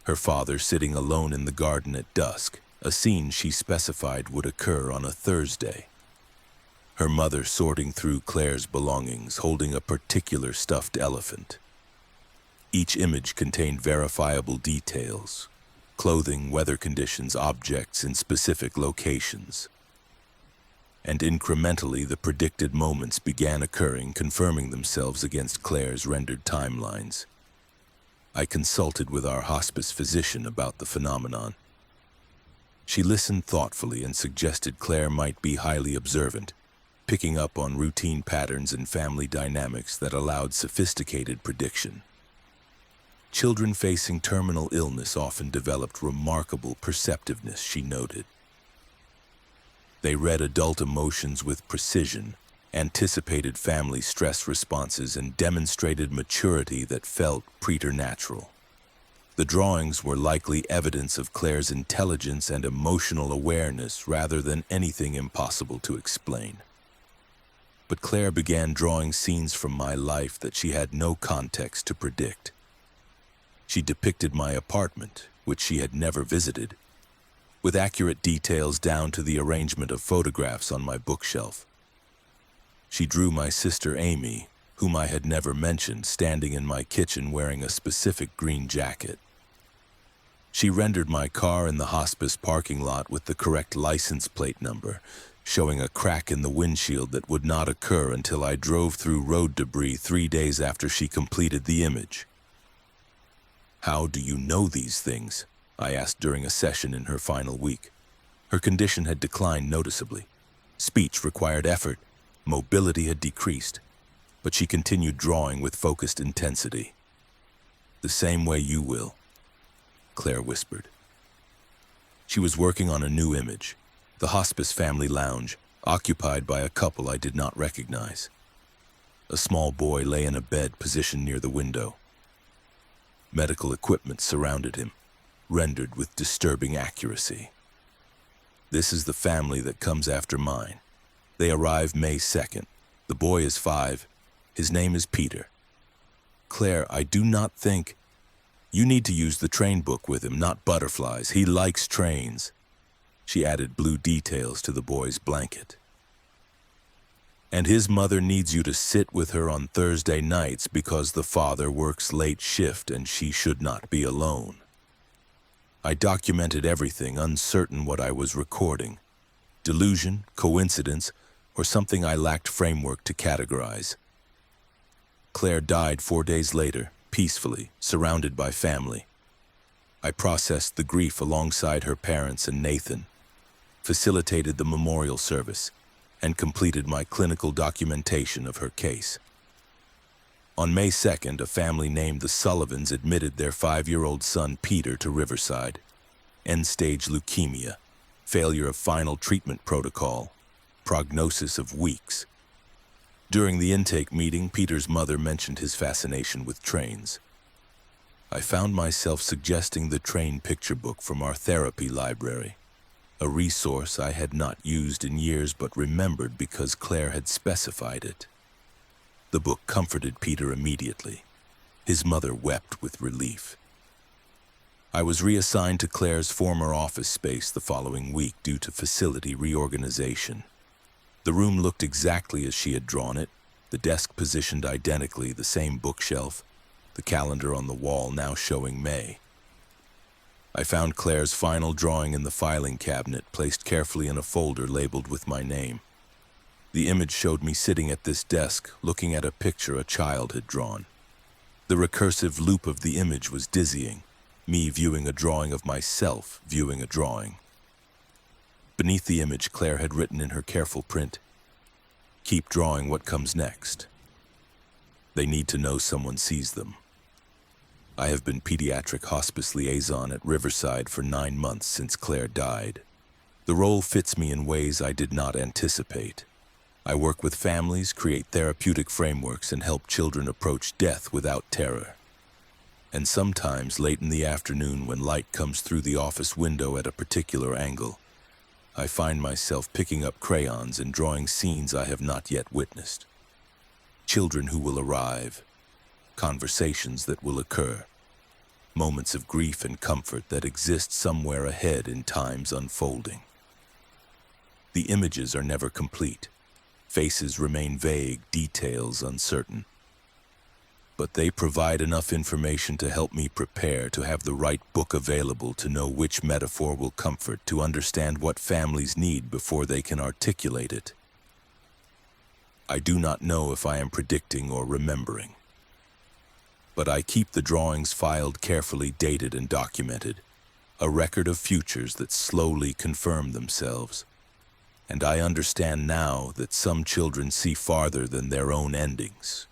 Her father sitting alone in the garden at dusk, a scene she specified would occur on a Thursday. Her mother sorting through Claire's belongings, holding a particular stuffed elephant. Each image contained verifiable details: clothing, weather conditions, objects in specific locations. And incrementally, the predicted moments began occurring, confirming themselves against Claire's rendered timelines. I consulted with our hospice physician about the phenomenon. She listened thoughtfully and suggested Claire might be highly observant, picking up on routine patterns and family dynamics that allowed sophisticated prediction. Children facing terminal illness often developed remarkable perceptiveness, she noted. They read adult emotions with precision, anticipated family stress responses, and demonstrated maturity that felt preternatural. The drawings were likely evidence of Claire's intelligence and emotional awareness rather than anything impossible to explain. But Claire began drawing scenes from my life that she had no context to predict. She depicted my apartment, which she had never visited, with accurate details down to the arrangement of photographs on my bookshelf. She drew my sister Amy, whom I had never mentioned, standing in my kitchen wearing a specific green jacket. She rendered my car in the hospice parking lot with the correct license plate number, showing a crack in the windshield that would not occur until I drove through road debris 3 days after she completed the image. "How do you know these things?" I asked during a session in her final week. Her condition had declined noticeably. Speech required effort, mobility had decreased, but she continued drawing with focused intensity. "The same way you will," Claire whispered. She was working on a new image, the hospice family lounge, occupied by a couple I did not recognize. A small boy lay in a bed positioned near the window. Medical equipment surrounded him, rendered with disturbing accuracy. "This is the family that comes after mine. They arrive May 2nd. The boy is 5. His name is Peter. Claire, I do not think... You need to use the train book with him, not butterflies. He likes trains." She added blue details to the boy's blanket. "And his mother needs you to sit with her on Thursday nights because the father works late shift and she should not be alone." I documented everything, uncertain what I was recording. Delusion, coincidence, or something I lacked framework to categorize. Claire died 4 days later, peacefully, surrounded by family. I processed the grief alongside her parents and Nathan, facilitated the memorial service, and completed my clinical documentation of her case. On May 2nd, a family named the Sullivans admitted their 5-year-old son Peter to Riverside. End-stage leukemia, failure of final treatment protocol, prognosis of weeks. During the intake meeting, Peter's mother mentioned his fascination with trains. I found myself suggesting the train picture book from our therapy library, a resource I had not used in years but remembered because Claire had specified it. The book comforted Peter immediately. His mother wept with relief. I was reassigned to Claire's former office space the following week due to facility reorganization. The room looked exactly as she had drawn it, the desk positioned identically, the same bookshelf, the calendar on the wall now showing May. I found Claire's final drawing in the filing cabinet, placed carefully in a folder labeled with my name. The image showed me sitting at this desk, looking at a picture a child had drawn. The recursive loop of the image was dizzying, me viewing a drawing of myself viewing a drawing. Beneath the image, Claire had written in her careful print, "Keep drawing what comes next. They need to know someone sees them." I have been pediatric hospice liaison at Riverside for 9 months since Claire died. The role fits me in ways I did not anticipate. I work with families, create therapeutic frameworks, and help children approach death without terror. And sometimes, late in the afternoon when light comes through the office window at a particular angle, I find myself picking up crayons and drawing scenes I have not yet witnessed. Children who will arrive, conversations that will occur, moments of grief and comfort that exist somewhere ahead in time's unfolding. The images are never complete. Faces remain vague, details uncertain. But they provide enough information to help me prepare, to have the right book available, to know which metaphor will comfort, to understand what families need before they can articulate it. I do not know if I am predicting or remembering. But I keep the drawings filed carefully, dated and documented, a record of futures that slowly confirm themselves. And I understand now that some children see farther than their own endings.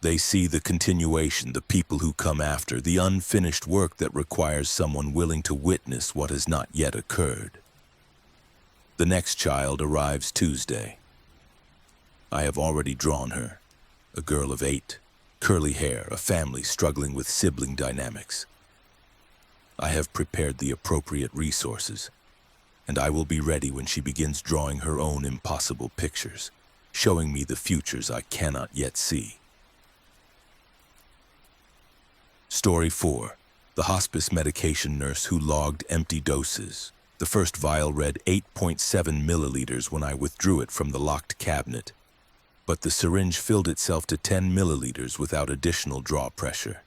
They see the continuation, the people who come after, the unfinished work that requires someone willing to witness what has not yet occurred. The next child arrives Tuesday. I have already drawn her, a girl of 8, curly hair, a family struggling with sibling dynamics. I have prepared the appropriate resources, and I will be ready when she begins drawing her own impossible pictures, showing me the futures I cannot yet see. Story 4. The hospice medication nurse who logged empty doses. The first vial read 8.7 milliliters when I withdrew it from the locked cabinet, but the syringe filled itself to 10 milliliters without additional draw pressure.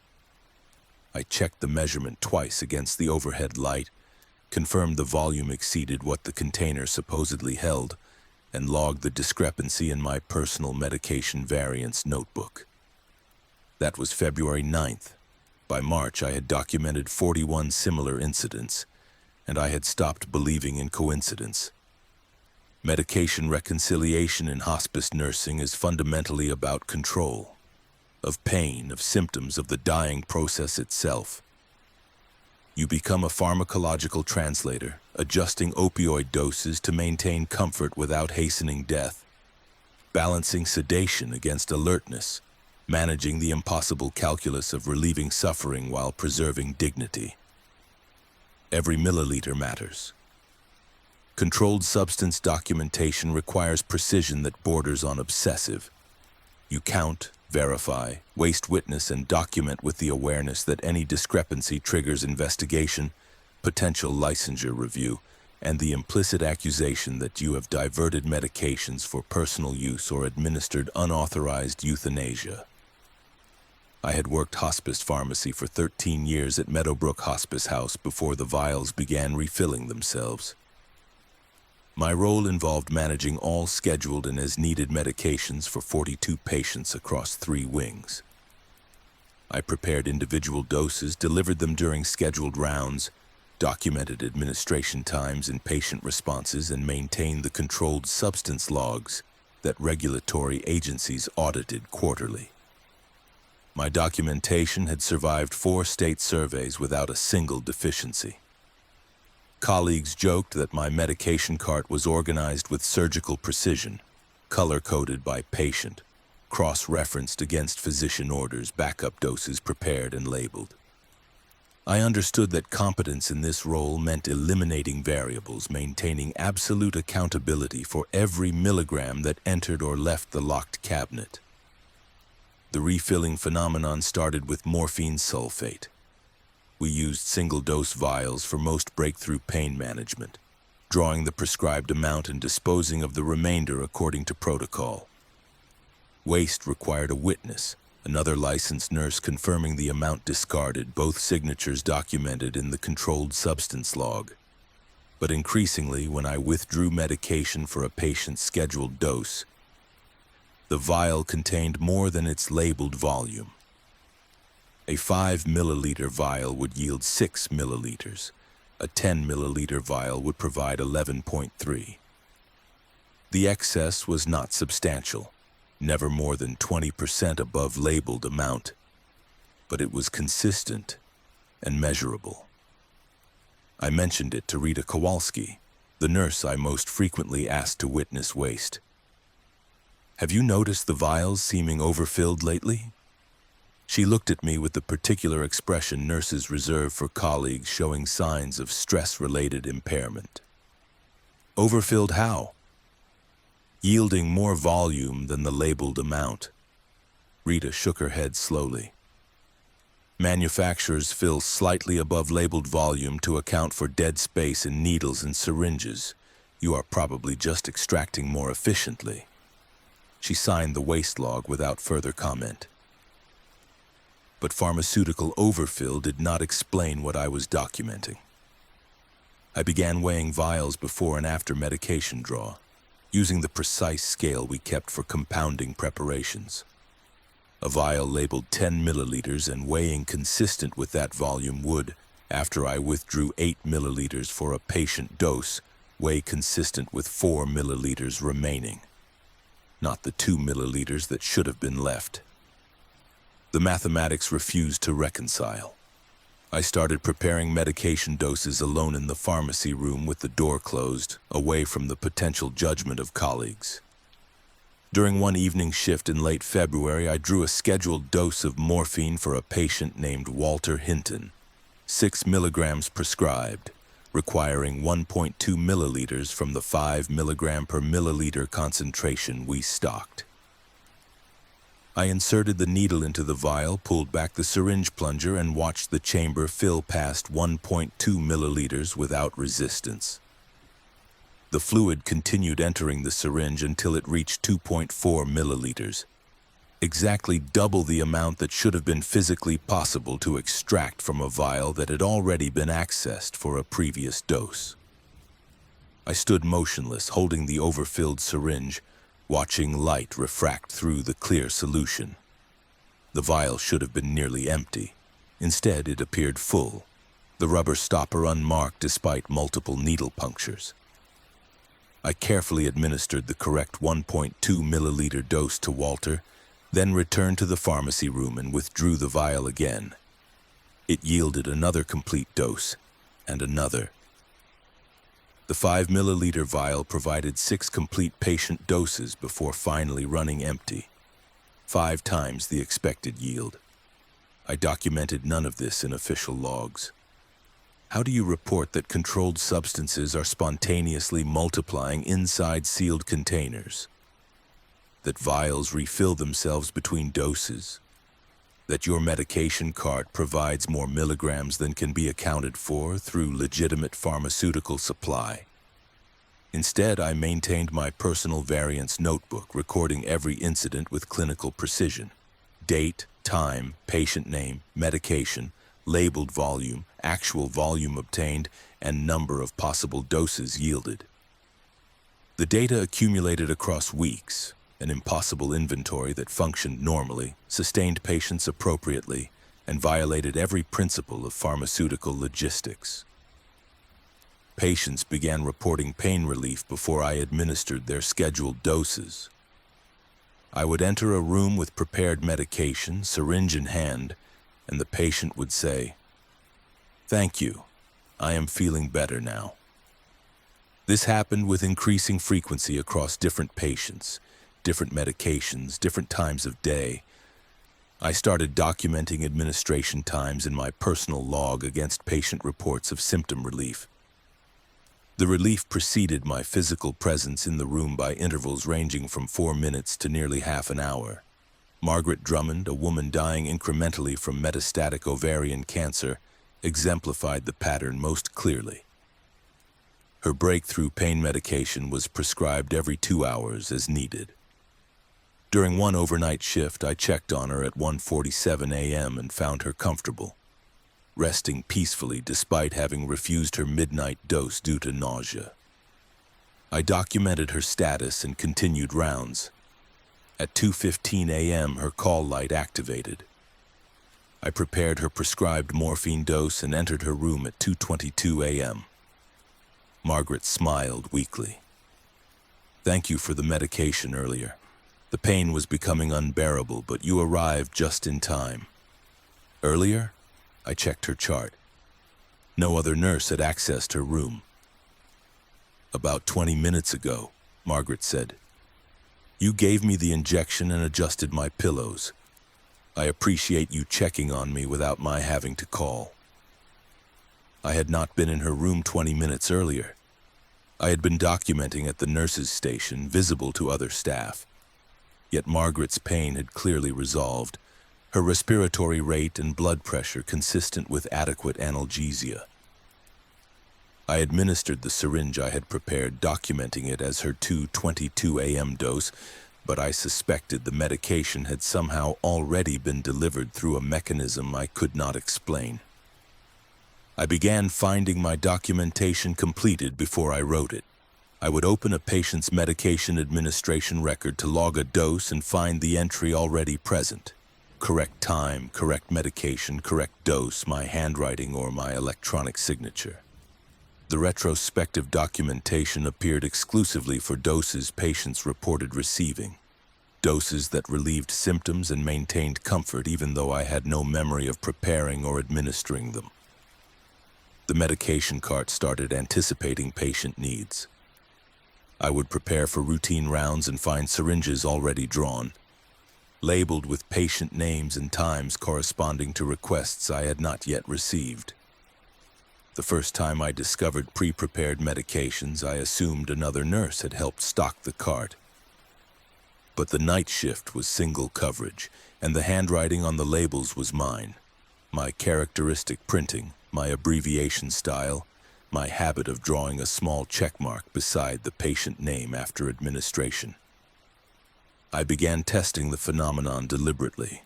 I checked the measurement twice against the overhead light, confirmed the volume exceeded what the container supposedly held, and logged the discrepancy in my personal medication variance notebook. That was February 9th. By March, I had documented 41 similar incidents, and I had stopped believing in coincidence. Medication reconciliation in hospice nursing is fundamentally about control, of pain, of symptoms, of the dying process itself. You become a pharmacological translator, adjusting opioid doses to maintain comfort without hastening death, balancing sedation against alertness, managing the impossible calculus of relieving suffering while preserving dignity. Every milliliter matters. Controlled substance documentation requires precision that borders on obsessive. You count, verify, waste witness, and document with the awareness that any discrepancy triggers investigation, potential licensure review, and the implicit accusation that you have diverted medications for personal use or administered unauthorized euthanasia. I had worked hospice pharmacy for 13 years at Meadowbrook Hospice House before the vials began refilling themselves. My role involved managing all scheduled and as-needed medications for 42 patients across 3 wings. I prepared individual doses, delivered them during scheduled rounds, documented administration times and patient responses, and maintained the controlled substance logs that regulatory agencies audited quarterly. My documentation had survived 4 state surveys without a single deficiency. Colleagues joked that my medication cart was organized with surgical precision, color-coded by patient, cross-referenced against physician orders, backup doses prepared and labeled. I understood that competence in this role meant eliminating variables, maintaining absolute accountability for every milligram that entered or left the locked cabinet. The refilling phenomenon started with morphine sulfate. We used single-dose vials for most breakthrough pain management, drawing the prescribed amount and disposing of the remainder according to protocol. Waste required a witness, another licensed nurse confirming the amount discarded, both signatures documented in the controlled substance log. But increasingly, when I withdrew medication for a patient's scheduled dose, the vial contained more than its labeled volume. A 5 milliliter vial would yield 6 milliliters. A 10 milliliter vial would provide 11.3. The excess was not substantial, never more than 20% above labeled amount, but it was consistent and measurable. I mentioned it to Rita Kowalski, the nurse I most frequently asked to witness waste. "Have you noticed the vials seeming overfilled lately?" She looked at me with the particular expression nurses reserve for colleagues showing signs of stress-related impairment. "Overfilled how?" "Yielding more volume than the labeled amount." Rita shook her head slowly. "Manufacturers fill slightly above labeled volume to account for dead space in needles and syringes. You are probably just extracting more efficiently." She signed the waste log without further comment. But pharmaceutical overfill did not explain what I was documenting. I began weighing vials before and after medication draw, using the precise scale we kept for compounding preparations. A vial labeled 10 milliliters and weighing consistent with that volume would, after I withdrew 8 milliliters for a patient dose, weigh consistent with 4 milliliters remaining, not the 2 milliliters that should have been left. The mathematics refused to reconcile. I started preparing medication doses alone in the pharmacy room with the door closed, away from the potential judgment of colleagues. During one evening shift in late February, I drew a scheduled dose of morphine for a patient named Walter Hinton. 6 milligrams prescribed, requiring 1.2 milliliters from the 5 milligram per milliliter concentration we stocked. I inserted the needle into the vial, pulled back the syringe plunger, and watched the chamber fill past 1.2 milliliters without resistance. The fluid continued entering the syringe until it reached 2.4 milliliters, exactly double the amount that should have been physically possible to extract from a vial that had already been accessed for a previous dose. I stood motionless, holding the overfilled syringe, watching light refract through the clear solution. The vial should have been nearly empty. Instead, it appeared full, the rubber stopper unmarked despite multiple needle punctures. I carefully administered the correct 1.2 milliliter dose to Walter, then returned to the pharmacy room and withdrew the vial again. It yielded another complete dose, and another. The 5 milliliter vial provided 6 complete patient doses before finally running empty, 5 times the expected yield. I documented none of this in official logs. How do you report that controlled substances are spontaneously multiplying inside sealed containers? That vials refill themselves between doses? That your medication cart provides more milligrams than can be accounted for through legitimate pharmaceutical supply? Instead, I maintained my personal variance notebook, recording every incident with clinical precision. Date, time, patient name, medication, labeled volume, actual volume obtained, and number of possible doses yielded. The data accumulated across weeks, an impossible inventory that functioned normally, sustained patients appropriately, and violated every principle of pharmaceutical logistics. Patients began reporting pain relief before I administered their scheduled doses. I would enter a room with prepared medication, syringe in hand, and the patient would say, "Thank you, I am feeling better now." This happened with increasing frequency across different patients, different medications, different times of day. I started documenting administration times in my personal log against patient reports of symptom relief. The relief preceded my physical presence in the room by intervals ranging from 4 minutes to nearly half an hour. Margaret Drummond, a woman dying incrementally from metastatic ovarian cancer, exemplified the pattern most clearly. Her breakthrough pain medication was prescribed every 2 hours as needed. During one overnight shift, I checked on her at 1:47 a.m. and found her comfortable, resting peacefully despite having refused her midnight dose due to nausea. I documented her status and continued rounds. At 2:15 a.m., her call light activated. I prepared her prescribed morphine dose and entered her room at 2:22 a.m. Margaret smiled weakly. "Thank you for the medication earlier. The pain was becoming unbearable, but you arrived just in time." "Earlier?" I checked her chart. No other nurse had accessed her room. "About 20 minutes ago," Margaret said. "You gave me the injection and adjusted my pillows. I appreciate you checking on me without my having to call." I had not been in her room 20 minutes earlier. I had been documenting at the nurse's station, visible to other staff. Yet Margaret's pain had clearly resolved, her respiratory rate and blood pressure consistent with adequate analgesia. I administered the syringe I had prepared, documenting it as her 2:22 a.m. dose, but I suspected the medication had somehow already been delivered through a mechanism I could not explain. I began finding my documentation completed before I wrote it. I would open a patient's medication administration record to log a dose and find the entry already present. Correct time, correct medication, correct dose, my handwriting or my electronic signature. The retrospective documentation appeared exclusively for doses patients reported receiving, doses that relieved symptoms and maintained comfort even though I had no memory of preparing or administering them. The medication cart started anticipating patient needs. I would prepare for routine rounds and find syringes already drawn, labeled with patient names and times corresponding to requests I had not yet received. The first time I discovered pre-prepared medications, I assumed another nurse had helped stock the cart. But the night shift was single coverage, and the handwriting on the labels was mine. My characteristic printing, my abbreviation style, my habit of drawing a small checkmark beside the patient name after administration. I began testing the phenomenon deliberately.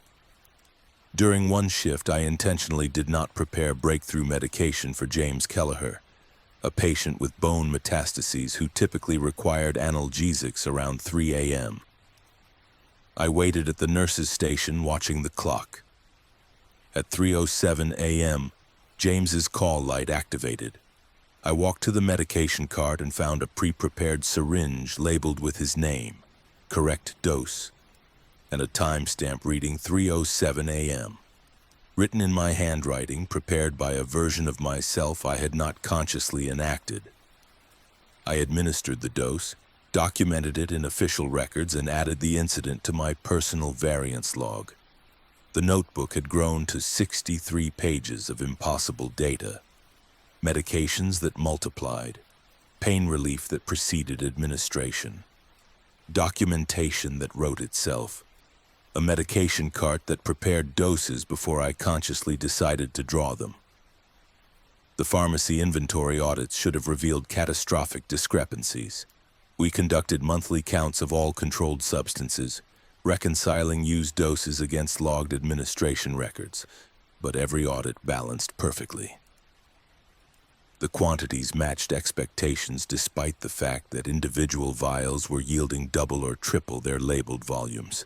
During one shift, I intentionally did not prepare breakthrough medication for James Kelleher, a patient with bone metastases who typically required analgesics around 3 a.m. I waited at the nurse's station watching the clock. At 3:07 a.m., James's call light activated. I walked to the medication cart and found a pre-prepared syringe labeled with his name, correct dose, and a timestamp reading 3:07 a.m. Written in my handwriting, prepared by a version of myself I had not consciously enacted. I administered the dose, documented it in official records, and added the incident to my personal variance log. The notebook had grown to 63 pages of impossible data. Medications that multiplied, pain relief that preceded administration, documentation that wrote itself, a medication cart that prepared doses before I consciously decided to draw them. The pharmacy inventory audits should have revealed catastrophic discrepancies. We conducted monthly counts of all controlled substances, reconciling used doses against logged administration records, but every audit balanced perfectly. The quantities matched expectations despite the fact that individual vials were yielding double or triple their labeled volumes.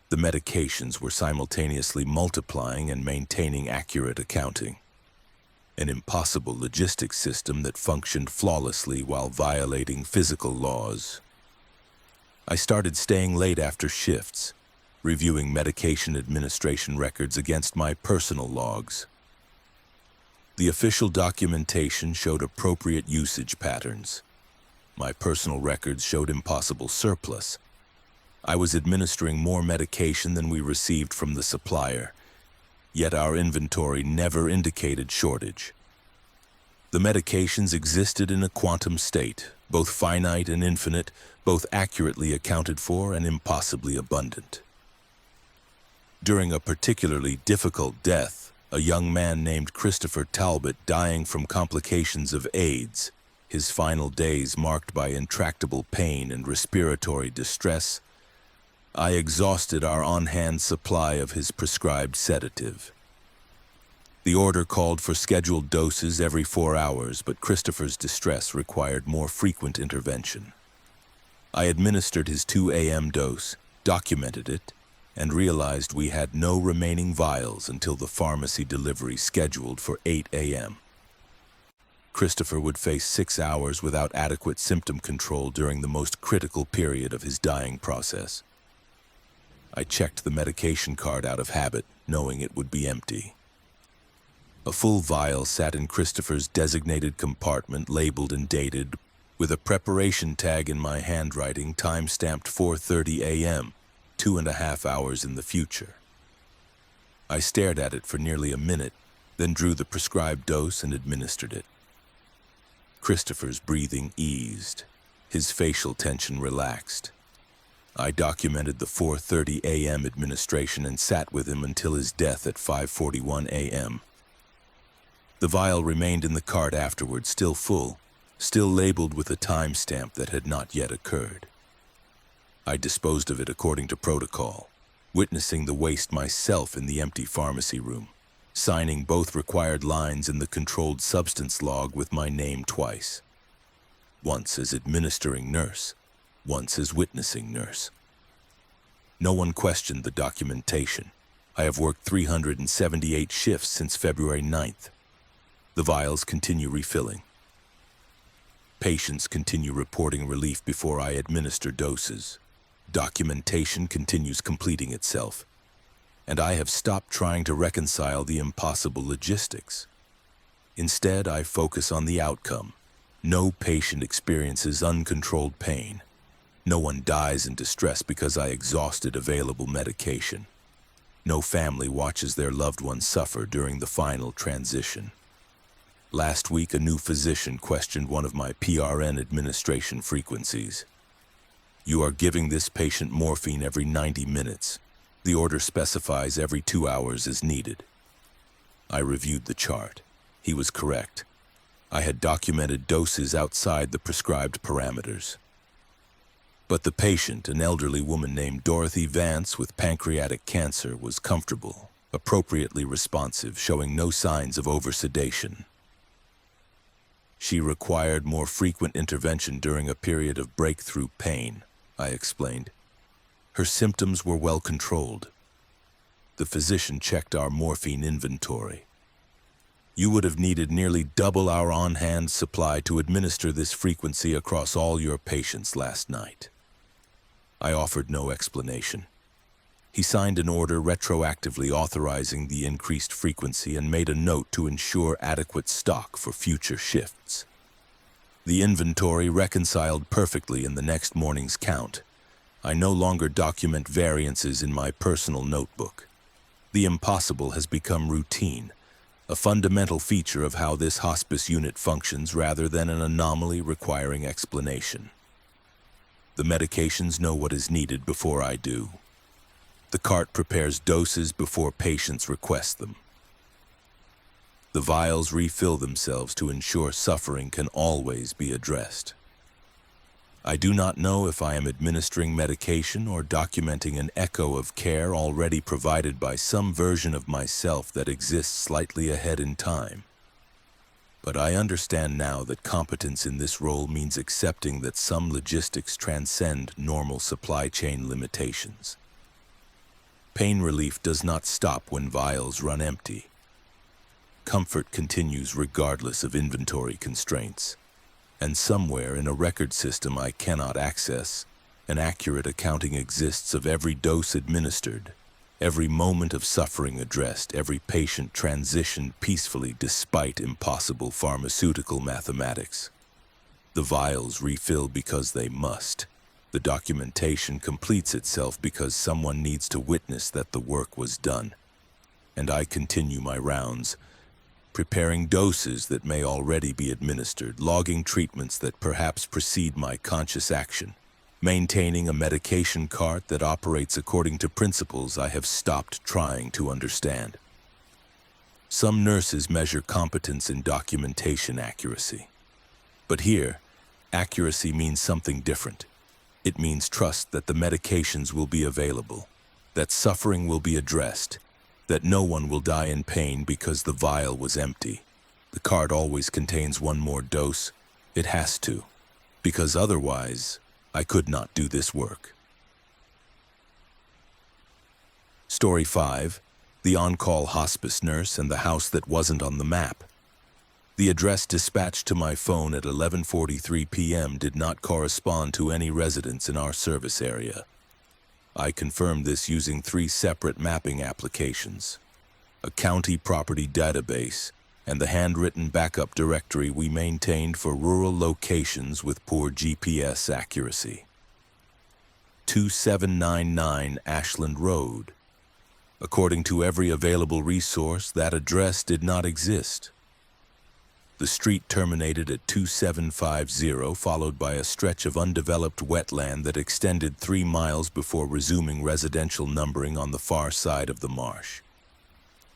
The medications were simultaneously multiplying and maintaining accurate accounting. An impossible logistics system that functioned flawlessly while violating physical laws. I started staying late after shifts, reviewing medication administration records against my personal logs. The official documentation showed appropriate usage patterns. My personal records showed impossible surplus. I was administering more medication than we received from the supplier, yet our inventory never indicated shortage. The medications existed in a quantum state, both finite and infinite, both accurately accounted for and impossibly abundant. During a particularly difficult death, a young man named Christopher Talbot dying from complications of AIDS, his final days marked by intractable pain and respiratory distress, I exhausted our on-hand supply of his prescribed sedative. The order called for scheduled doses every 4 hours, but Christopher's distress required more frequent intervention. I administered his 2 a.m. dose, documented it, and realized we had no remaining vials until the pharmacy delivery scheduled for 8 a.m. Christopher would face 6 hours without adequate symptom control during the most critical period of his dying process. I checked the medication cart out of habit, knowing it would be empty. A full vial sat in Christopher's designated compartment, labeled and dated, with a preparation tag in my handwriting time-stamped 4:30 a.m., 2.5 hours in the future. I stared at it for nearly a minute, then drew the prescribed dose and administered it. Christopher's breathing eased. His facial tension relaxed. I documented the 4:30 a.m. administration and sat with him until his death at 5:41 a.m. The vial remained in the cart afterward, still full, still labeled with a timestamp that had not yet occurred. I disposed of it according to protocol, witnessing the waste myself in the empty pharmacy room, signing both required lines in the controlled substance log with my name twice. Once as administering nurse, once as witnessing nurse. No one questioned the documentation. I have worked 378 shifts since February 9th. The vials continue refilling. Patients continue reporting relief before I administer doses. Documentation continues completing itself. And I have stopped trying to reconcile the impossible logistics. Instead, I focus on the outcome. No patient experiences uncontrolled pain. No one dies in distress because I exhausted available medication. No family watches their loved one suffer during the final transition. Last week, a new physician questioned one of my PRN administration frequencies. You are giving this patient morphine every 90 minutes. The order specifies every 2 hours is needed. I reviewed the chart. He was correct. I had documented doses outside the prescribed parameters. But the patient, an elderly woman named Dorothy Vance with pancreatic cancer, was comfortable, appropriately responsive, showing no signs of oversedation. She required more frequent intervention during a period of breakthrough pain, I explained. Her symptoms were well controlled. The physician checked our morphine inventory. You would have needed nearly double our on-hand supply to administer this frequency across all your patients last night. I offered no explanation. He signed an order retroactively authorizing the increased frequency and made a note to ensure adequate stock for future shifts. The inventory reconciled perfectly in the next morning's count. I no longer document variances in my personal notebook. The impossible has become routine, a fundamental feature of how this hospice unit functions rather than an anomaly requiring explanation. The medications know what is needed before I do. The cart prepares doses before patients request them. The vials refill themselves to ensure suffering can always be addressed. I do not know if I am administering medication or documenting an echo of care already provided by some version of myself that exists slightly ahead in time. But I understand now that competence in this role means accepting that some logistics transcend normal supply chain limitations. Pain relief does not stop when vials run empty. Comfort continues regardless of inventory constraints. And somewhere in a record system I cannot access, an accurate accounting exists of every dose administered, every moment of suffering addressed, every patient transitioned peacefully despite impossible pharmaceutical mathematics. The vials refill because they must. The documentation completes itself because someone needs to witness that the work was done. And I continue my rounds, preparing doses that may already be administered, logging treatments that perhaps precede my conscious action, maintaining a medication cart that operates according to principles I have stopped trying to understand. Some nurses measure competence in documentation accuracy. But here, accuracy means something different. It means trust that the medications will be available, that suffering will be addressed, that no one will die in pain because the vial was empty. The cart always contains one more dose. It has to, because otherwise, I could not do this work. Story 5. The on-call hospice nurse and the house that wasn't on the map. The address dispatched to my phone at 11:43 p.m. did not correspond to any residents in our service area. I confirmed this using 3 separate mapping applications, a county property database, and the handwritten backup directory we maintained for rural locations with poor GPS accuracy. 2799 Ashland Road. According to every available resource, that address did not exist. The street terminated at 2750, followed by a stretch of undeveloped wetland that extended 3 miles before resuming residential numbering on the far side of the marsh.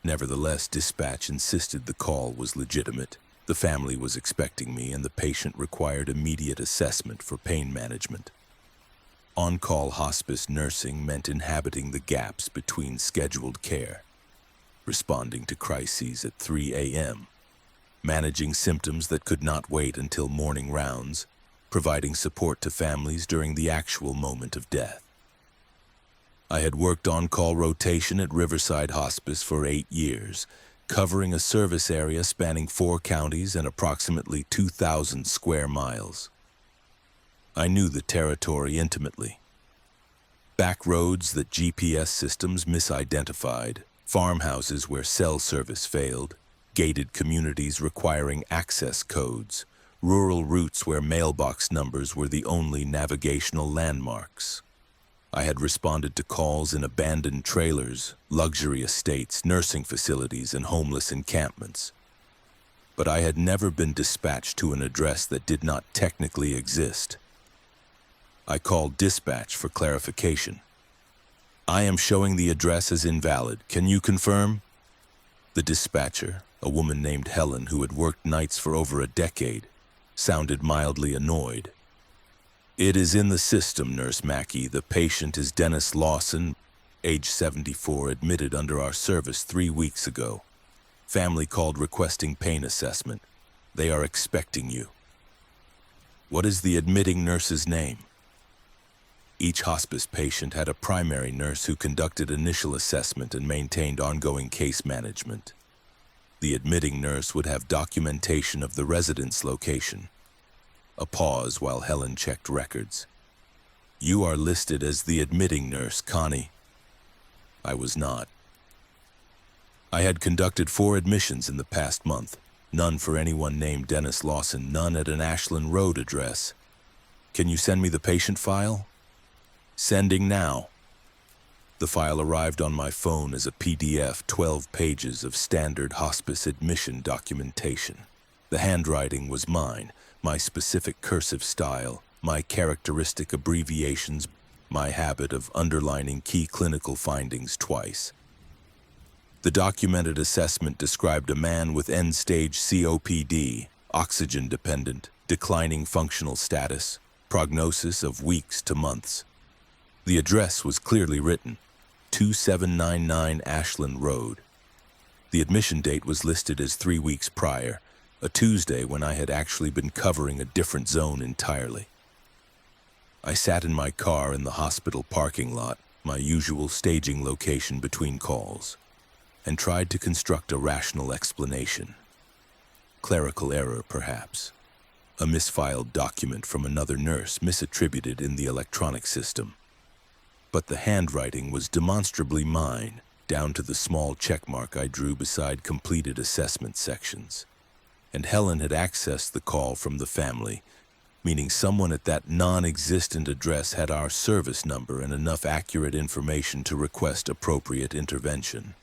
Nevertheless, dispatch insisted the call was legitimate. The family was expecting me, and the patient required immediate assessment for pain management. On-call hospice nursing meant inhabiting the gaps between scheduled care, responding to crises at 3 a.m., managing symptoms that could not wait until morning rounds, providing support to families during the actual moment of death. I had worked on-call rotation at Riverside Hospice for 8 years, covering a service area spanning 4 counties and approximately 2,000 square miles. I knew the territory intimately. Back roads that GPS systems misidentified, farmhouses where cell service failed, gated communities requiring access codes, rural routes where mailbox numbers were the only navigational landmarks. I had responded to calls in abandoned trailers, luxury estates, nursing facilities, and homeless encampments. but I had never been dispatched to an address that did not technically exist. I called dispatch for clarification. "I am showing the address as invalid. Can you confirm?" The dispatcher, a woman named Helen who had worked nights for over a decade, sounded mildly annoyed. "It is in the system, Nurse Mackey. The patient is Dennis Lawson, age 74, admitted under our service 3 weeks ago. Family called requesting pain assessment. They are expecting you." "What is the admitting nurse's name?" Each hospice patient had a primary nurse who conducted initial assessment and maintained ongoing case management. The admitting nurse would have documentation of the resident's location. A pause while Helen checked records. "You are listed as the admitting nurse, Connie." I was not. I had conducted 4 admissions in the past month, none for anyone named Dennis Lawson, none at an Ashland Road address. "Can you send me the patient file?" "Sending now." The file arrived on my phone as a PDF, 12 pages of standard hospice admission documentation. The handwriting was mine, my specific cursive style, my characteristic abbreviations, my habit of underlining key clinical findings twice. The documented assessment described a man with end-stage COPD, oxygen-dependent, declining functional status, prognosis of weeks to months. The address was clearly written, 2799 Ashland Road. The admission date was listed as 3 weeks prior, a Tuesday when I had actually been covering a different zone entirely. I sat in my car in the hospital parking lot, my usual staging location between calls, and tried to construct a rational explanation. Clerical error, perhaps. A misfiled document from another nurse misattributed in the electronic system. But the handwriting was demonstrably mine, down to the small checkmark I drew beside completed assessment sections. And Helen had accessed the call from the family, meaning someone at that non-existent address had our service number and enough accurate information to request appropriate intervention.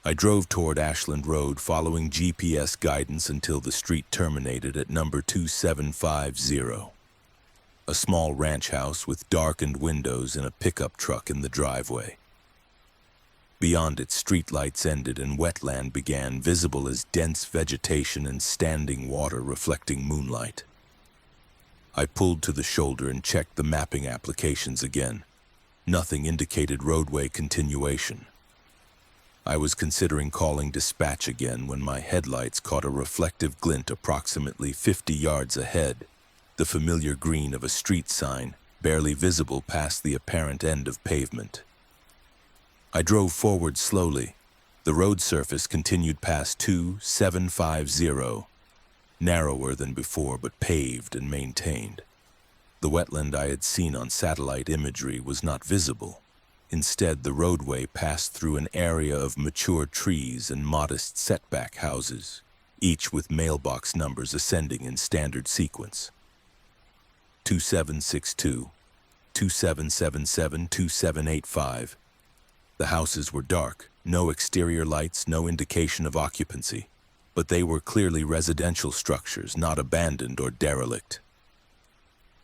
I drove toward Ashland Road following GPS guidance until the street terminated at number 2750. A small ranch house with darkened windows and a pickup truck in the driveway. Beyond it, streetlights ended and wetland began, visible as dense vegetation and standing water reflecting moonlight. I pulled to the shoulder and checked the mapping applications again. Nothing indicated roadway continuation. I was considering calling dispatch again when my headlights caught a reflective glint approximately 50 yards ahead, the familiar green of a street sign, barely visible past the apparent end of pavement. I drove forward slowly. The road surface continued past 2750, narrower than before but paved and maintained. The wetland I had seen on satellite imagery was not visible. Instead, the roadway passed through an area of mature trees and modest setback houses, each with mailbox numbers ascending in standard sequence. 2762, 2777, 2785. The houses were dark, no exterior lights, no indication of occupancy, but they were clearly residential structures, not abandoned or derelict.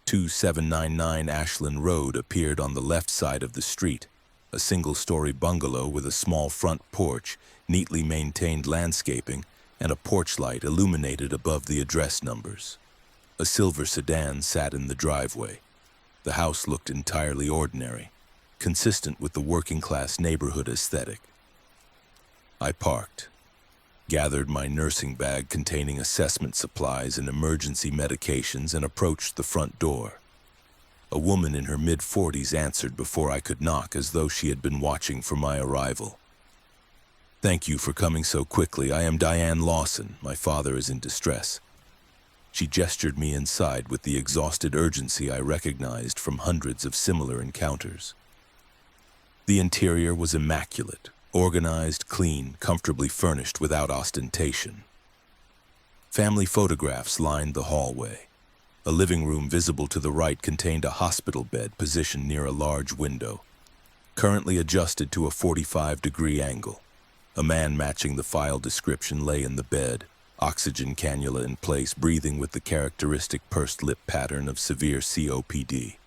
2799 Ashland Road appeared on the left side of the street, a single-story bungalow with a small front porch, neatly maintained landscaping, and a porch light illuminated above the address numbers. A silver sedan sat in the driveway. The house looked entirely ordinary, consistent with the working-class neighborhood aesthetic. I parked, gathered my nursing bag containing assessment supplies and emergency medications, and approached the front door. A woman in her mid-40s answered before I could knock, as though she had been watching for my arrival. "Thank you for coming so quickly. I am Diane Lawson. My father is in distress." She gestured me inside with the exhausted urgency I recognized from hundreds of similar encounters. The interior was immaculate, organized, clean, comfortably furnished without ostentation. Family photographs lined the hallway. A living room visible to the right contained a hospital bed positioned near a large window, currently adjusted to a 45-degree angle. A man matching the file description lay in the bed, oxygen cannula in place, breathing with the characteristic pursed lip pattern of severe COPD.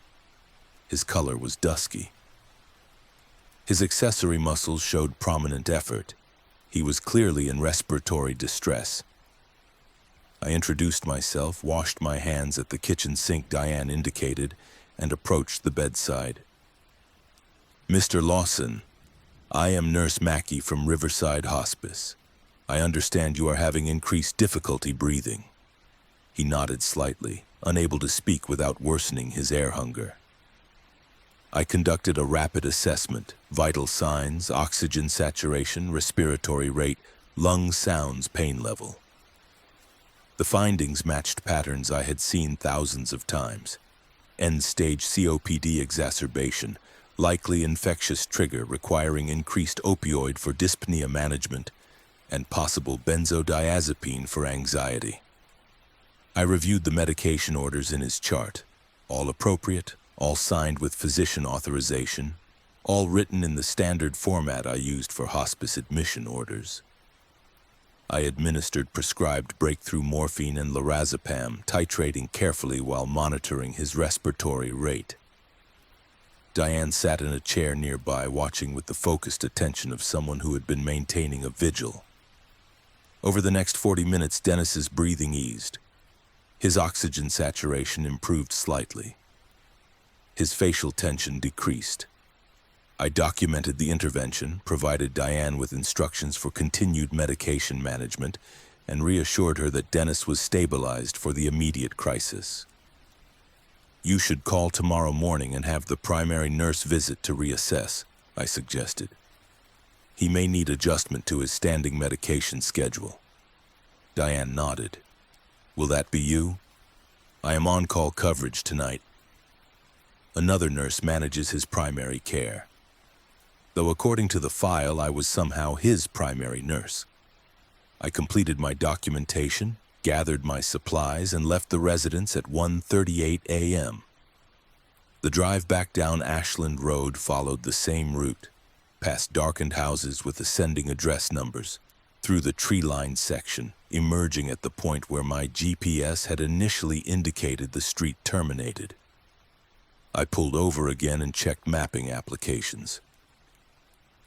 His color was dusky. His accessory muscles showed prominent effort. He was clearly in respiratory distress. I introduced myself, washed my hands at the kitchen sink Diane indicated, and approached the bedside. "Mr. Lawson, I am Nurse Mackey from Riverside Hospice. I understand you are having increased difficulty breathing." He nodded slightly, unable to speak without worsening his air hunger. I conducted a rapid assessment: vital signs, oxygen saturation, respiratory rate, lung sounds, pain level. The findings matched patterns I had seen thousands of times. End-stage COPD exacerbation, likely infectious trigger requiring increased opioid for dyspnea management, and possible benzodiazepine for anxiety. I reviewed the medication orders in his chart, all appropriate, all signed with physician authorization, all written in the standard format I used for hospice admission orders. I administered prescribed breakthrough morphine and lorazepam, titrating carefully while monitoring his respiratory rate. Diane sat in a chair nearby, watching with the focused attention of someone who had been maintaining a vigil. Over the next 40 minutes, Dennis's breathing eased. His oxygen saturation improved slightly. His facial tension decreased. I documented the intervention, provided Diane with instructions for continued medication management, and reassured her that Dennis was stabilized for the immediate crisis. "You should call tomorrow morning and have the primary nurse visit to reassess," I suggested. "He may need adjustment to his standing medication schedule." Diane nodded. "Will that be you?" "I am on-call coverage tonight." Another nurse manages his primary care, though according to the file, I was somehow his primary nurse. I completed my documentation, gathered my supplies, and left the residence at 1:38 a.m. The drive back down Ashland Road followed the same route, past darkened houses with ascending address numbers, through the tree-lined section, emerging at the point where my GPS had initially indicated the street terminated. I pulled over again and checked mapping applications.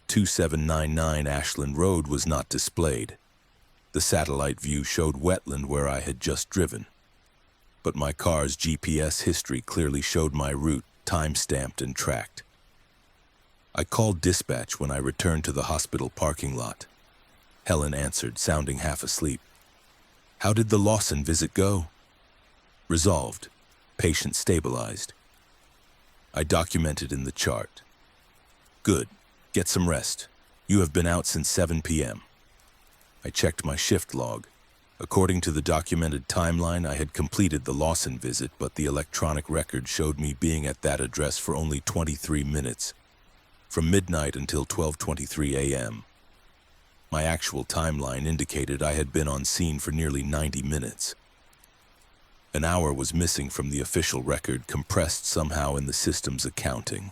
2799 Ashland Road was not displayed. The satellite view showed wetland where I had just driven, but my car's GPS history clearly showed my route, time-stamped and tracked. I called dispatch when I returned to the hospital parking lot. Helen answered, sounding half asleep. "How did the Lawson visit go?" "Resolved. Patient stabilized." I documented in the chart. "Good. Get some rest. You have been out since 7 p.m. I checked my shift log. According to the documented timeline, I had completed the Lawson visit, but the electronic record showed me being at that address for only 23 minutes, from midnight until 12:23 a.m. My actual timeline indicated I had been on scene for nearly 90 minutes. An hour was missing from the official record, compressed somehow in the system's accounting.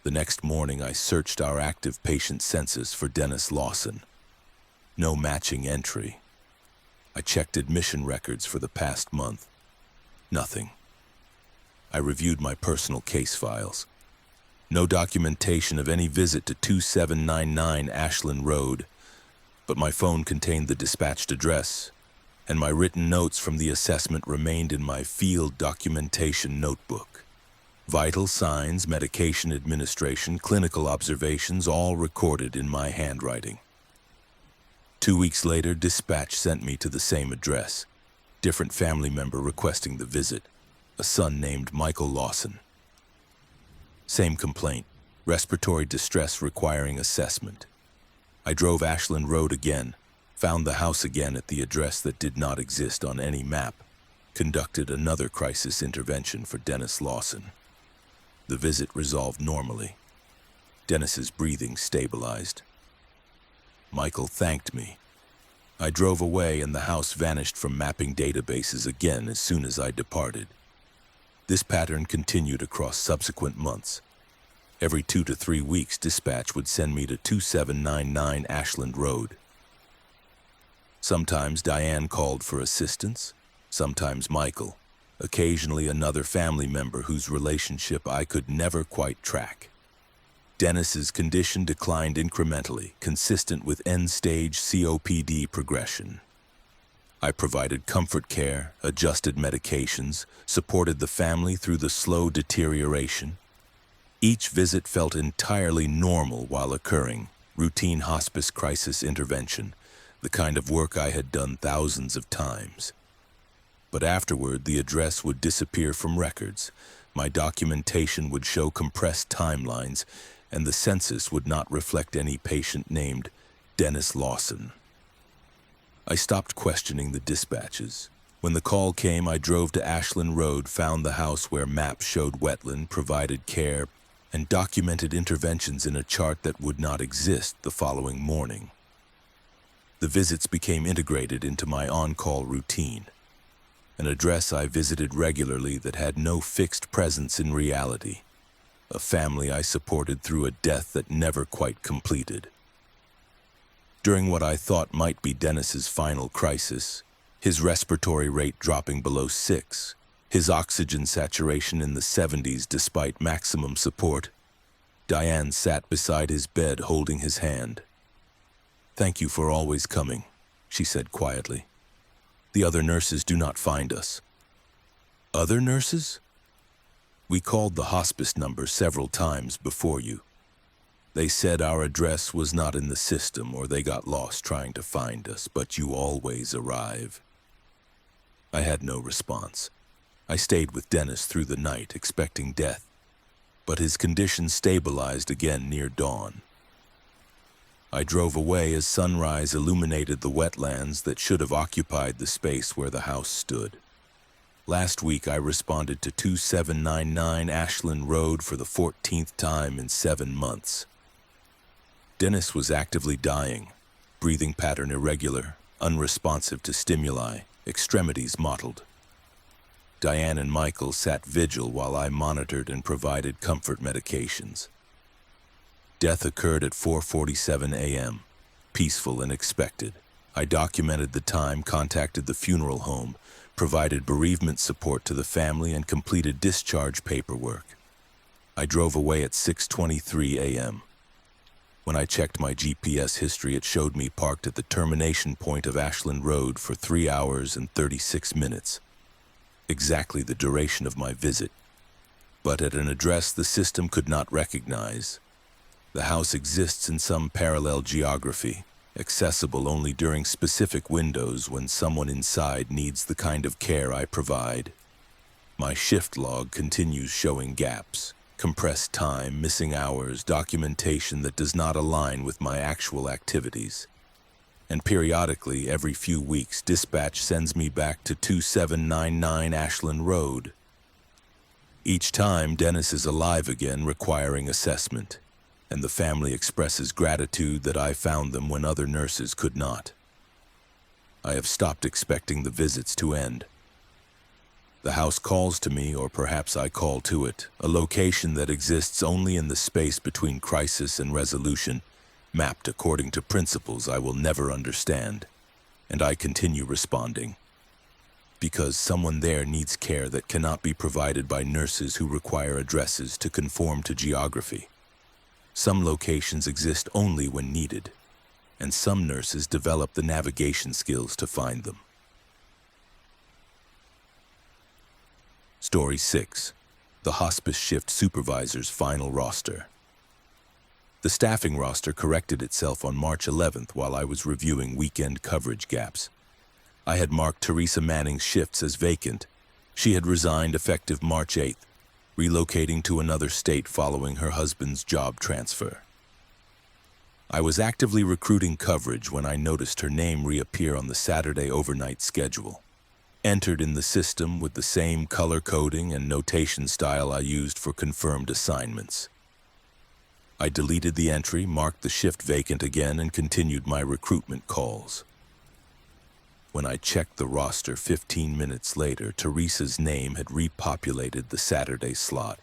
The next morning, I searched our active patient census for Dennis Lawson. No matching entry. I checked admission records for the past month. Nothing. I reviewed my personal case files. No documentation of any visit to 2799 Ashland Road, but my phone contained the dispatched address, and my written notes from the assessment remained in my field documentation notebook. Vital signs, medication administration, clinical observations, all recorded in my handwriting. 2 weeks later, dispatch sent me to the same address. Different family member requesting the visit, a son named Michael Lawson. Same complaint, respiratory distress requiring assessment. I drove Ashland Road again, found the house again at the address that did not exist on any map, conducted another crisis intervention for Dennis Lawson. The visit resolved normally. Dennis's breathing stabilized. Michael thanked me. I drove away and the house vanished from mapping databases again as soon as I departed. This pattern continued across subsequent months. Every 2 to 3 weeks, dispatch would send me to 2799 Ashland Road. Sometimes Diane called for assistance, sometimes Michael, occasionally another family member whose relationship I could never quite track. Dennis's condition declined incrementally, consistent with end-stage COPD progression. I provided comfort care, adjusted medications, supported the family through the slow deterioration. Each visit felt entirely normal while occurring, routine hospice crisis intervention, the kind of work I had done thousands of times. But afterward, the address would disappear from records, my documentation would show compressed timelines, and the census would not reflect any patient named Dennis Lawson. I stopped questioning the dispatches. When the call came, I drove to Ashland Road, found the house where maps showed wetland, provided care, and documented interventions in a chart that would not exist the following morning. The visits became integrated into my on-call routine, an address I visited regularly that had no fixed presence in reality, a family I supported through a death that never quite completed. During what I thought might be Dennis's final crisis, his respiratory rate dropping below 6, his oxygen saturation in the 70s despite maximum support, Diane sat beside his bed holding his hand. "Thank you for always coming," she said quietly. "The other nurses do not find us." "Other nurses?" "We called the hospice number several times before you. They said our address was not in the system or they got lost trying to find us, but you always arrive." I had no response. I stayed with Dennis through the night, expecting death, but his condition stabilized again near dawn. I drove away as sunrise illuminated the wetlands that should have occupied the space where the house stood. Last week I responded to 2799 Ashland Road for the 14th time in 7 months. Dennis was actively dying, breathing pattern irregular, unresponsive to stimuli, extremities mottled. Diane and Michael sat vigil while I monitored and provided comfort medications. Death occurred at 4:47 a.m., peaceful and expected. I documented the time, contacted the funeral home, provided bereavement support to the family, and completed discharge paperwork. I drove away at 6:23 a.m. When I checked my GPS history, it showed me parked at the termination point of Ashland Road for 3 hours and 36 minutes. Exactly the duration of my visit, but at an address the system could not recognize. The house exists in some parallel geography, accessible only during specific windows when someone inside needs the kind of care I provide. My shift log continues showing gaps, compressed time, missing hours, documentation that does not align with my actual activities. And periodically, every few weeks, dispatch sends me back to 2799 Ashland Road. Each time, Dennis is alive again, requiring assessment, and the family expresses gratitude that I found them when other nurses could not. I have stopped expecting the visits to end. The house calls to me, or perhaps I call to it, a location that exists only in the space between crisis and resolution, mapped according to principles I will never understand, and I continue responding. Because someone there needs care that cannot be provided by nurses who require addresses to conform to geography. Some locations exist only when needed, and some nurses develop the navigation skills to find them. Story 6. The Hospice Shift Supervisor's Final Roster. The staffing roster corrected itself on March 11th while I was reviewing weekend coverage gaps. I had marked Teresa Manning's shifts as vacant. She had resigned effective March 8th, relocating to another state following her husband's job transfer. I was actively recruiting coverage when I noticed her name reappear on the Saturday overnight schedule, entered in the system with the same color coding and notation style I used for confirmed assignments. I deleted the entry, marked the shift vacant again, and continued my recruitment calls. When I checked the roster 15 minutes later, Teresa's name had repopulated the Saturday slot.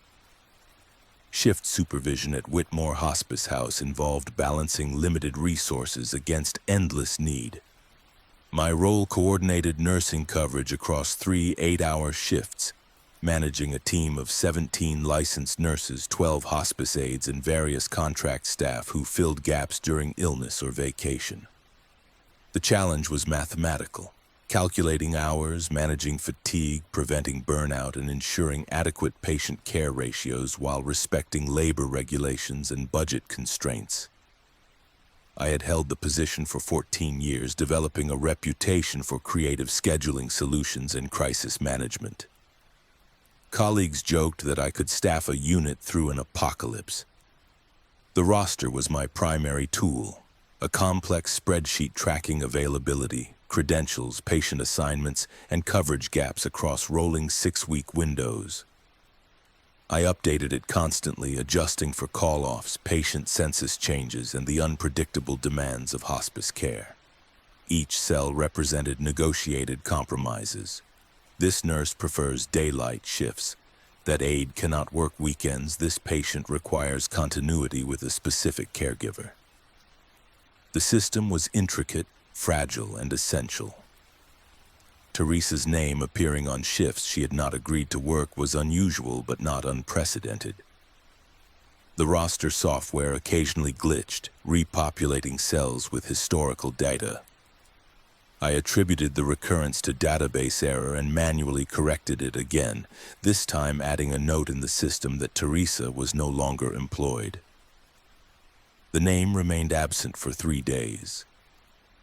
Shift supervision at Whitmore Hospice House involved balancing limited resources against endless need. My role coordinated nursing coverage across 3 8-hour shifts, managing a team of 17 licensed nurses, 12 hospice aides, and various contract staff who filled gaps during illness or vacation. The challenge was mathematical, calculating hours, managing fatigue, preventing burnout, and ensuring adequate patient care ratios while respecting labor regulations and budget constraints. I had held the position for 14 years, developing a reputation for creative scheduling solutions and crisis management. Colleagues joked that I could staff a unit through an apocalypse. The roster was my primary tool, a complex spreadsheet tracking availability, credentials, patient assignments, and coverage gaps across rolling 6-week windows. I updated it constantly, adjusting for call-offs, patient census changes, and the unpredictable demands of hospice care. Each cell represented negotiated compromises. This nurse prefers daylight shifts. That aide cannot work weekends. This patient requires continuity with a specific caregiver. The system was intricate, fragile, and essential. Teresa's name appearing on shifts she had not agreed to work was unusual but not unprecedented. The roster software occasionally glitched, repopulating cells with historical data. I attributed the recurrence to database error and manually corrected it again, this time adding a note in the system that Teresa was no longer employed. The name remained absent for 3 days.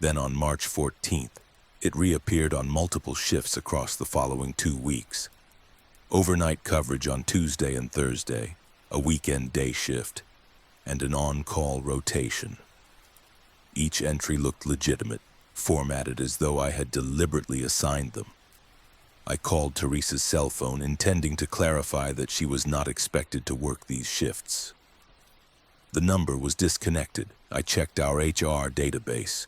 Then on March 14th, it reappeared on multiple shifts across the following 2 weeks. Overnight coverage on Tuesday and Thursday, a weekend day shift, and an on-call rotation. Each entry looked legitimate, formatted as though I had deliberately assigned them. I called Teresa's cell phone, intending to clarify that she was not expected to work these shifts. The number was disconnected. I checked our HR database.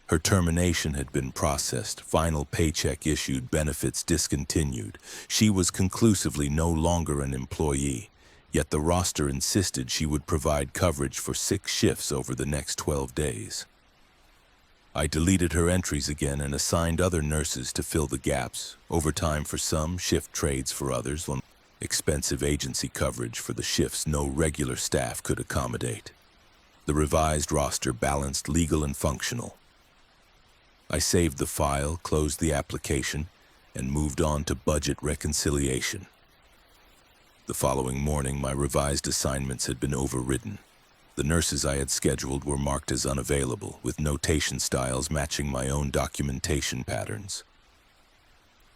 Her termination had been processed, final paycheck issued, benefits discontinued. She was conclusively no longer an employee, yet the roster insisted she would provide coverage for 6 shifts over the next 12 days. I deleted her entries again and assigned other nurses to fill the gaps, overtime for some, shift trades for others, on expensive agency coverage for the shifts no regular staff could accommodate. The revised roster balanced legal and functional. I saved the file, closed the application, and moved on to budget reconciliation. The following morning, my revised assignments had been overridden. The nurses I had scheduled were marked as unavailable, with notation styles matching my own documentation patterns.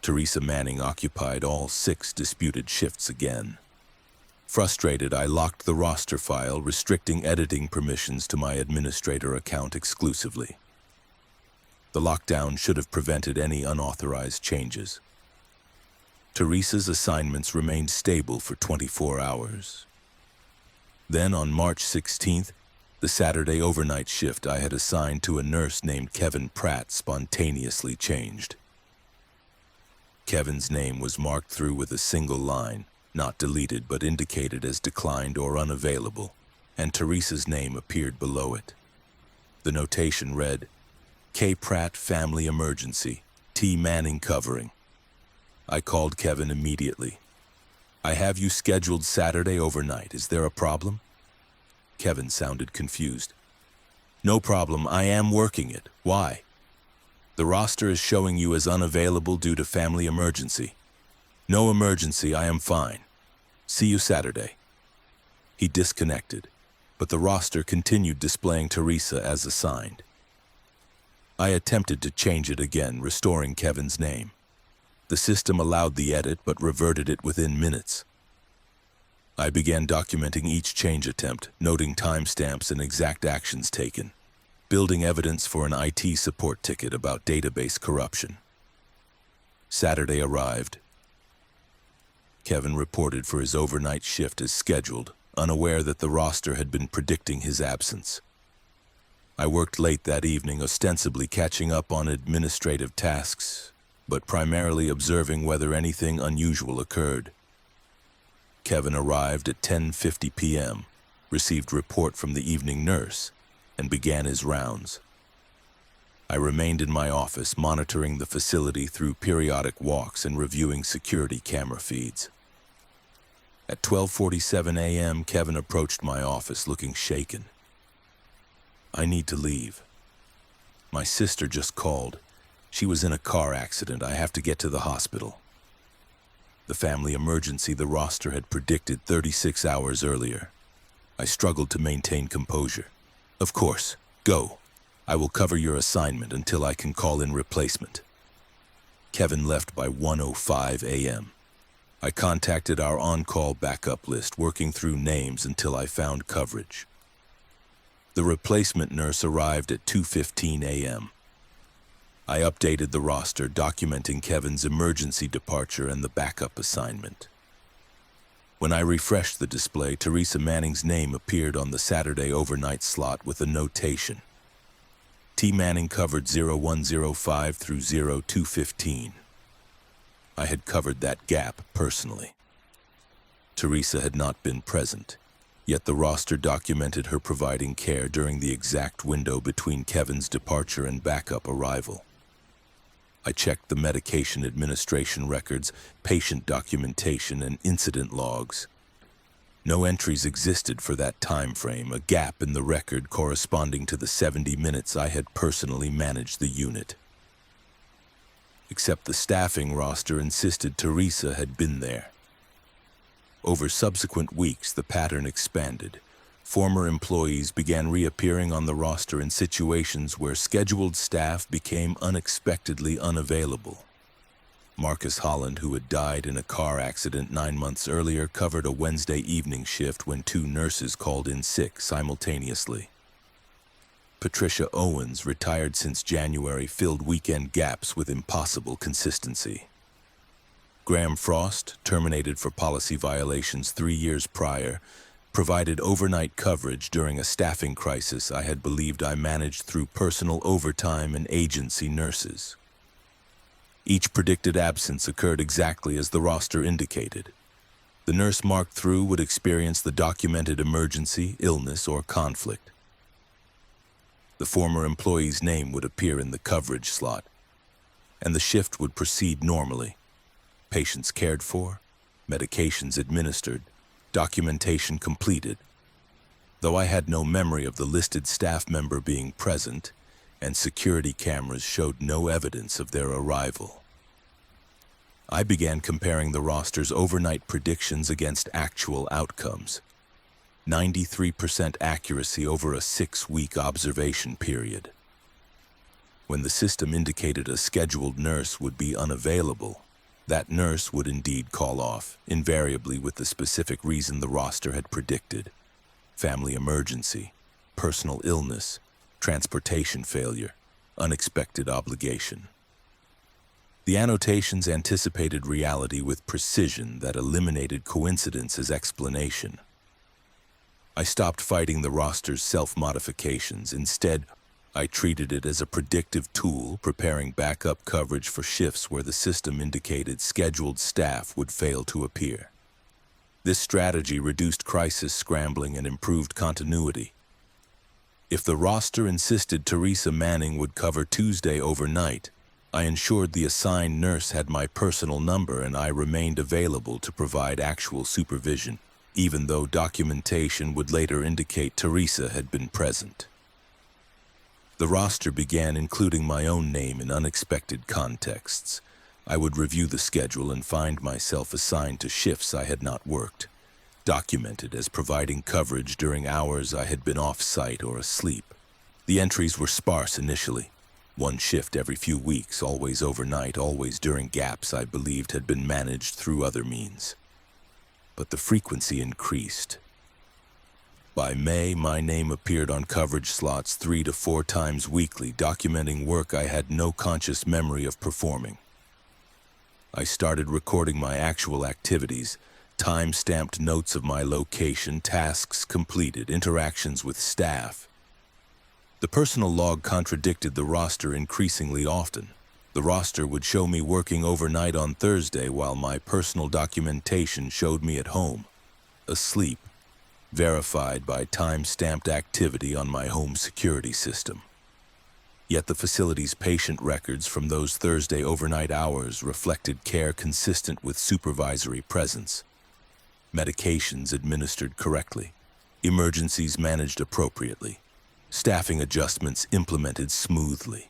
Teresa Manning occupied all 6 disputed shifts again. Frustrated, I locked the roster file, restricting editing permissions to my administrator account exclusively. The lockdown should have prevented any unauthorized changes. Teresa's assignments remained stable for 24 hours. Then on March 16th, the Saturday overnight shift I had assigned to a nurse named Kevin Pratt spontaneously changed. Kevin's name was marked through with a single line, not deleted but indicated as declined or unavailable, and Teresa's name appeared below it. The notation read, K. Pratt Family Emergency, T. Manning covering. I called Kevin immediately. I have you scheduled Saturday overnight. Is there a problem? Kevin sounded confused. No problem. I am working it. Why? The roster is showing you as unavailable due to family emergency. No emergency. I am fine. See you Saturday. He disconnected, but the roster continued displaying Teresa as assigned. I attempted to change it again, restoring Kevin's name. The system allowed the edit but reverted it within minutes. I began documenting each change attempt, noting timestamps and exact actions taken, building evidence for an IT support ticket about database corruption. Saturday arrived. Kevin reported for his overnight shift as scheduled, unaware that the roster had been predicting his absence. I worked late that evening, ostensibly catching up on administrative tasks, but primarily observing whether anything unusual occurred. Kevin arrived at 10:50 p.m., received report from the evening nurse, and began his rounds. I remained in my office, monitoring the facility through periodic walks and reviewing security camera feeds. At 12:47 a.m., Kevin approached my office looking shaken. "I need to leave. My sister just called. She was in a car accident. I have to get to the hospital." The family emergency the roster had predicted 36 hours earlier. I struggled to maintain composure. "Of course, go. I will cover your assignment until I can call in replacement." Kevin left by 1:05 a.m. I contacted our on-call backup list, working through names until I found coverage. The replacement nurse arrived at 2:15 a.m. I updated the roster, documenting Kevin's emergency departure and the backup assignment. When I refreshed the display, Teresa Manning's name appeared on the Saturday overnight slot with a notation. T. Manning covered 0105 through 0215. I had covered that gap personally. Teresa had not been present, yet the roster documented her providing care during the exact window between Kevin's departure and backup arrival. I checked the medication administration records, patient documentation, and incident logs. No entries existed for that time frame, a gap in the record corresponding to the 70 minutes I had personally managed the unit. Except the staffing roster insisted Teresa had been there. Over subsequent weeks, the pattern expanded. Former employees began reappearing on the roster in situations where scheduled staff became unexpectedly unavailable. Marcus Holland, who had died in a car accident 9 months earlier, covered a Wednesday evening shift when 2 nurses called in sick simultaneously. Patricia Owens, retired since January, filled weekend gaps with impossible consistency. Graham Frost, terminated for policy violations 3 years prior, provided overnight coverage during a staffing crisis I had believed I managed through personal overtime and agency nurses. Each predicted absence occurred exactly as the roster indicated. The nurse marked through would experience the documented emergency, illness, or conflict. The former employee's name would appear in the coverage slot, and the shift would proceed normally. Patients cared for, medications administered, documentation completed. Though I had no memory of the listed staff member being present, and security cameras showed no evidence of their arrival. I began comparing the roster's overnight predictions against actual outcomes. 93% accuracy over a 6-week observation period. When the system indicated a scheduled nurse would be unavailable, that nurse would indeed call off, invariably with the specific reason the roster had predicted: family emergency, personal illness, transportation failure, unexpected obligation. The annotations anticipated reality with precision that eliminated coincidence as explanation. I stopped fighting the roster's self-modifications. Instead, I treated it as a predictive tool, preparing backup coverage for shifts where the system indicated scheduled staff would fail to appear. This strategy reduced crisis scrambling and improved continuity. If the roster insisted Teresa Manning would cover Tuesday overnight, I ensured the assigned nurse had my personal number and I remained available to provide actual supervision, even though documentation would later indicate Teresa had been present. The roster began including my own name in unexpected contexts. I would review the schedule and find myself assigned to shifts I had not worked, documented as providing coverage during hours I had been off-site or asleep. The entries were sparse initially. 1 shift every few weeks, always overnight, always during gaps I believed had been managed through other means. But the frequency increased. By May, my name appeared on coverage slots 3 to 4 times weekly, documenting work I had no conscious memory of performing. I started recording my actual activities, time-stamped notes of my location, tasks completed, interactions with staff. The personal log contradicted the roster increasingly often. The roster would show me working overnight on Thursday while my personal documentation showed me at home, asleep, verified by time-stamped activity on my home security system. Yet the facility's patient records from those Thursday overnight hours reflected care consistent with supervisory presence. Medications administered correctly, emergencies managed appropriately, staffing adjustments implemented smoothly.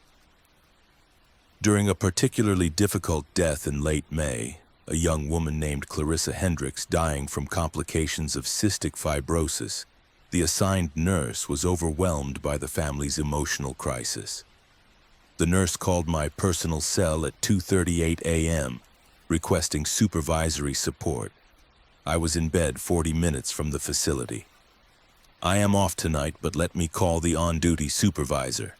During a particularly difficult death in late May, a young woman named Clarissa Hendricks dying from complications of cystic fibrosis, the assigned nurse was overwhelmed by the family's emotional crisis. The nurse called my personal cell at 2:38 a.m., requesting supervisory support. I was in bed 40 minutes from the facility. "I am off tonight, but let me call the on-duty supervisor."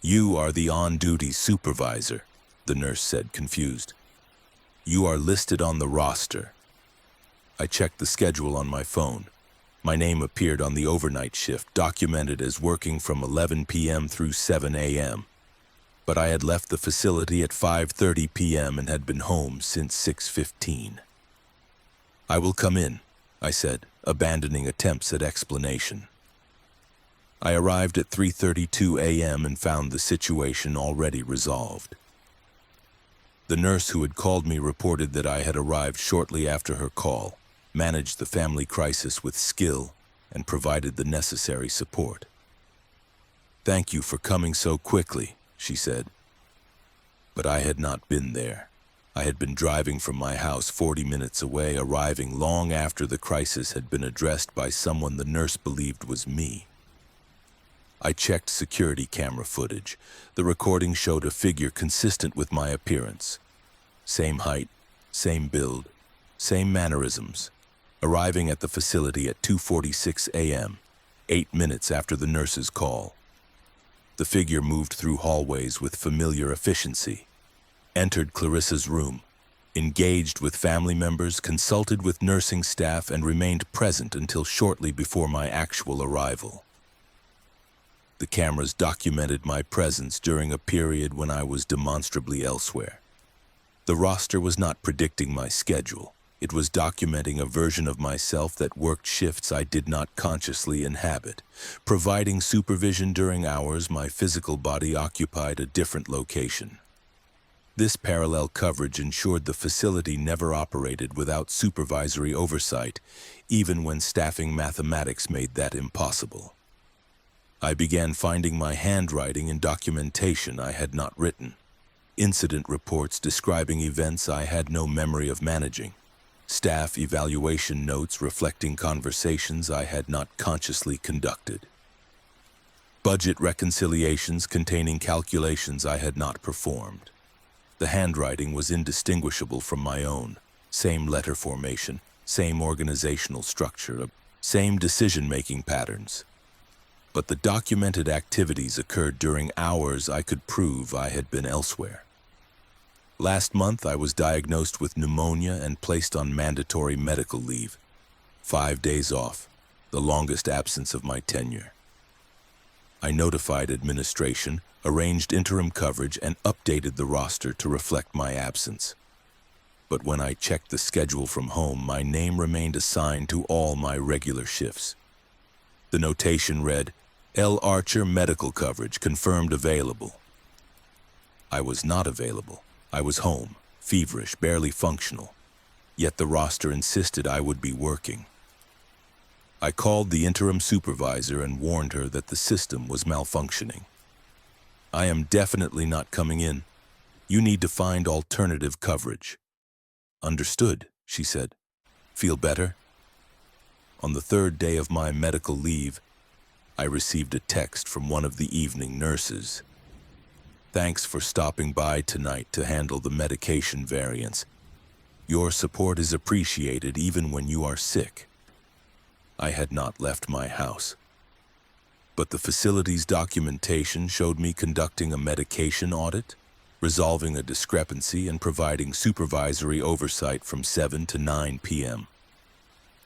"You are the on-duty supervisor," the nurse said, confused. "You are listed on the roster." I checked the schedule on my phone. My name appeared on the overnight shift, documented as working from 11 p.m. through 7 a.m. But I had left the facility at 5:30 p.m. and had been home since 6:15. "I will come in," I said, abandoning attempts at explanation. I arrived at 3:32 a.m. and found the situation already resolved. The nurse who had called me reported that I had arrived shortly after her call, managed the family crisis with skill, and provided the necessary support. "Thank you for coming so quickly," she said. But I had not been there. I had been driving from my house 40 minutes away, arriving long after the crisis had been addressed by someone the nurse believed was me. I checked security camera footage. The recording showed a figure consistent with my appearance. Same height, same build, same mannerisms. Arriving at the facility at 2:46 a.m., 8 minutes after the nurse's call. The figure moved through hallways with familiar efficiency, entered Clarissa's room, engaged with family members, consulted with nursing staff, and remained present until shortly before my actual arrival. The cameras documented my presence during a period when I was demonstrably elsewhere. The roster was not predicting my schedule. It was documenting a version of myself that worked shifts I did not consciously inhabit, providing supervision during hours my physical body occupied a different location. This parallel coverage ensured the facility never operated without supervisory oversight, even when staffing mathematics made that impossible. I began finding my handwriting in documentation I had not written, incident reports describing events I had no memory of managing, staff evaluation notes reflecting conversations I had not consciously conducted, budget reconciliations containing calculations I had not performed. The handwriting was indistinguishable from my own, same letter formation, same organizational structure, same decision-making patterns. But the documented activities occurred during hours I could prove I had been elsewhere. Last month, I was diagnosed with pneumonia and placed on mandatory medical leave. 5 days off, the longest absence of my tenure. I notified administration, arranged interim coverage, and updated the roster to reflect my absence. But when I checked the schedule from home, my name remained assigned to all my regular shifts. The notation read, "L. Archer medical coverage confirmed available." I was not available. I was home, feverish, barely functional. Yet the roster insisted I would be working. I called the interim supervisor and warned her that the system was malfunctioning. "I am definitely not coming in. You need to find alternative coverage." "Understood," she said. "Feel better?" On the 3rd day of my medical leave, I received a text from one of the evening nurses. "Thanks for stopping by tonight to handle the medication variants. Your support is appreciated even when you are sick." I had not left my house. But the facility's documentation showed me conducting a medication audit, resolving a discrepancy, and providing supervisory oversight from 7 to 9 p.m.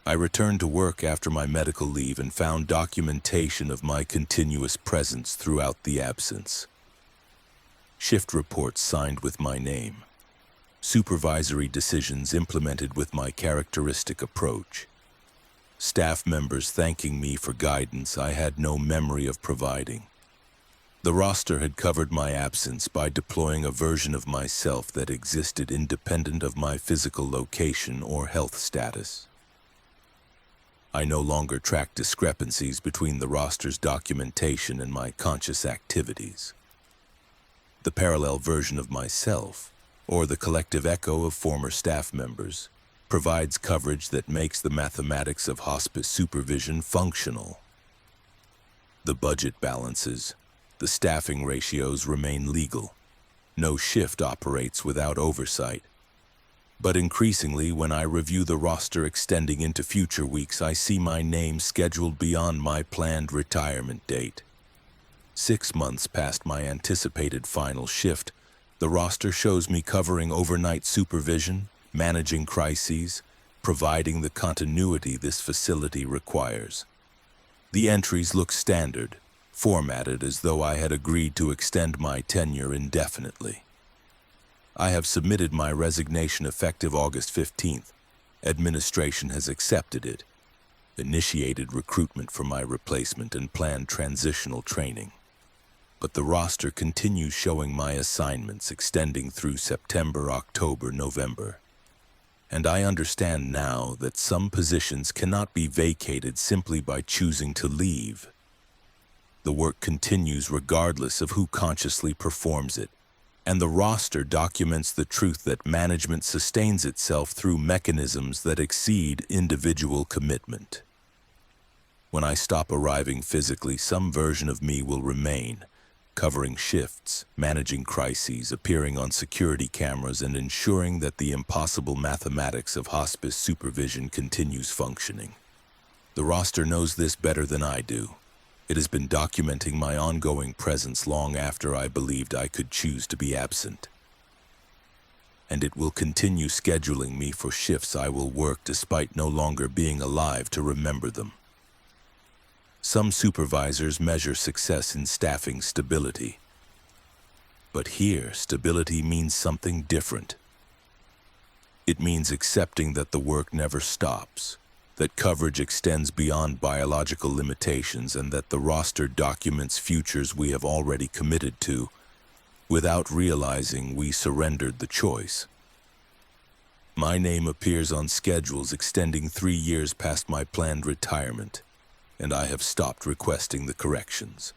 I returned to work after my medical leave and found documentation of my continuous presence throughout the absence. Shift reports signed with my name. Supervisory decisions implemented with my characteristic approach. Staff members thanking me for guidance I had no memory of providing. The roster had covered my absence by deploying a version of myself that existed independent of my physical location or health status. I no longer tracked discrepancies between the roster's documentation and my conscious activities. The parallel version of myself, or the collective echo of former staff members, provides coverage that makes the mathematics of hospice supervision functional. The budget balances, the staffing ratios remain legal. No shift operates without oversight. But increasingly, when I review the roster extending into future weeks, I see my name scheduled beyond my planned retirement date. 6 months past my anticipated final shift, the roster shows me covering overnight supervision, managing crises, providing the continuity this facility requires. The entries look standard, formatted as though I had agreed to extend my tenure indefinitely. I have submitted my resignation effective August 15th. Administration has accepted it, initiated recruitment for my replacement, and planned transitional training. But the roster continues showing my assignments extending through September, October, November. And I understand now that some positions cannot be vacated simply by choosing to leave. The work continues regardless of who consciously performs it, and the roster documents the truth that management sustains itself through mechanisms that exceed individual commitment. When I stop arriving physically, some version of me will remain, covering shifts, managing crises, appearing on security cameras, and ensuring that the impossible mathematics of hospice supervision continues functioning. The roster knows this better than I do. It has been documenting my ongoing presence long after I believed I could choose to be absent. And it will continue scheduling me for shifts I will work despite no longer being alive to remember them. Some supervisors measure success in staffing stability. But here, stability means something different. It means accepting that the work never stops, that coverage extends beyond biological limitations, and that the roster documents futures we have already committed to, without realizing we surrendered the choice. My name appears on schedules extending 3 years past my planned retirement, and I have stopped requesting the corrections.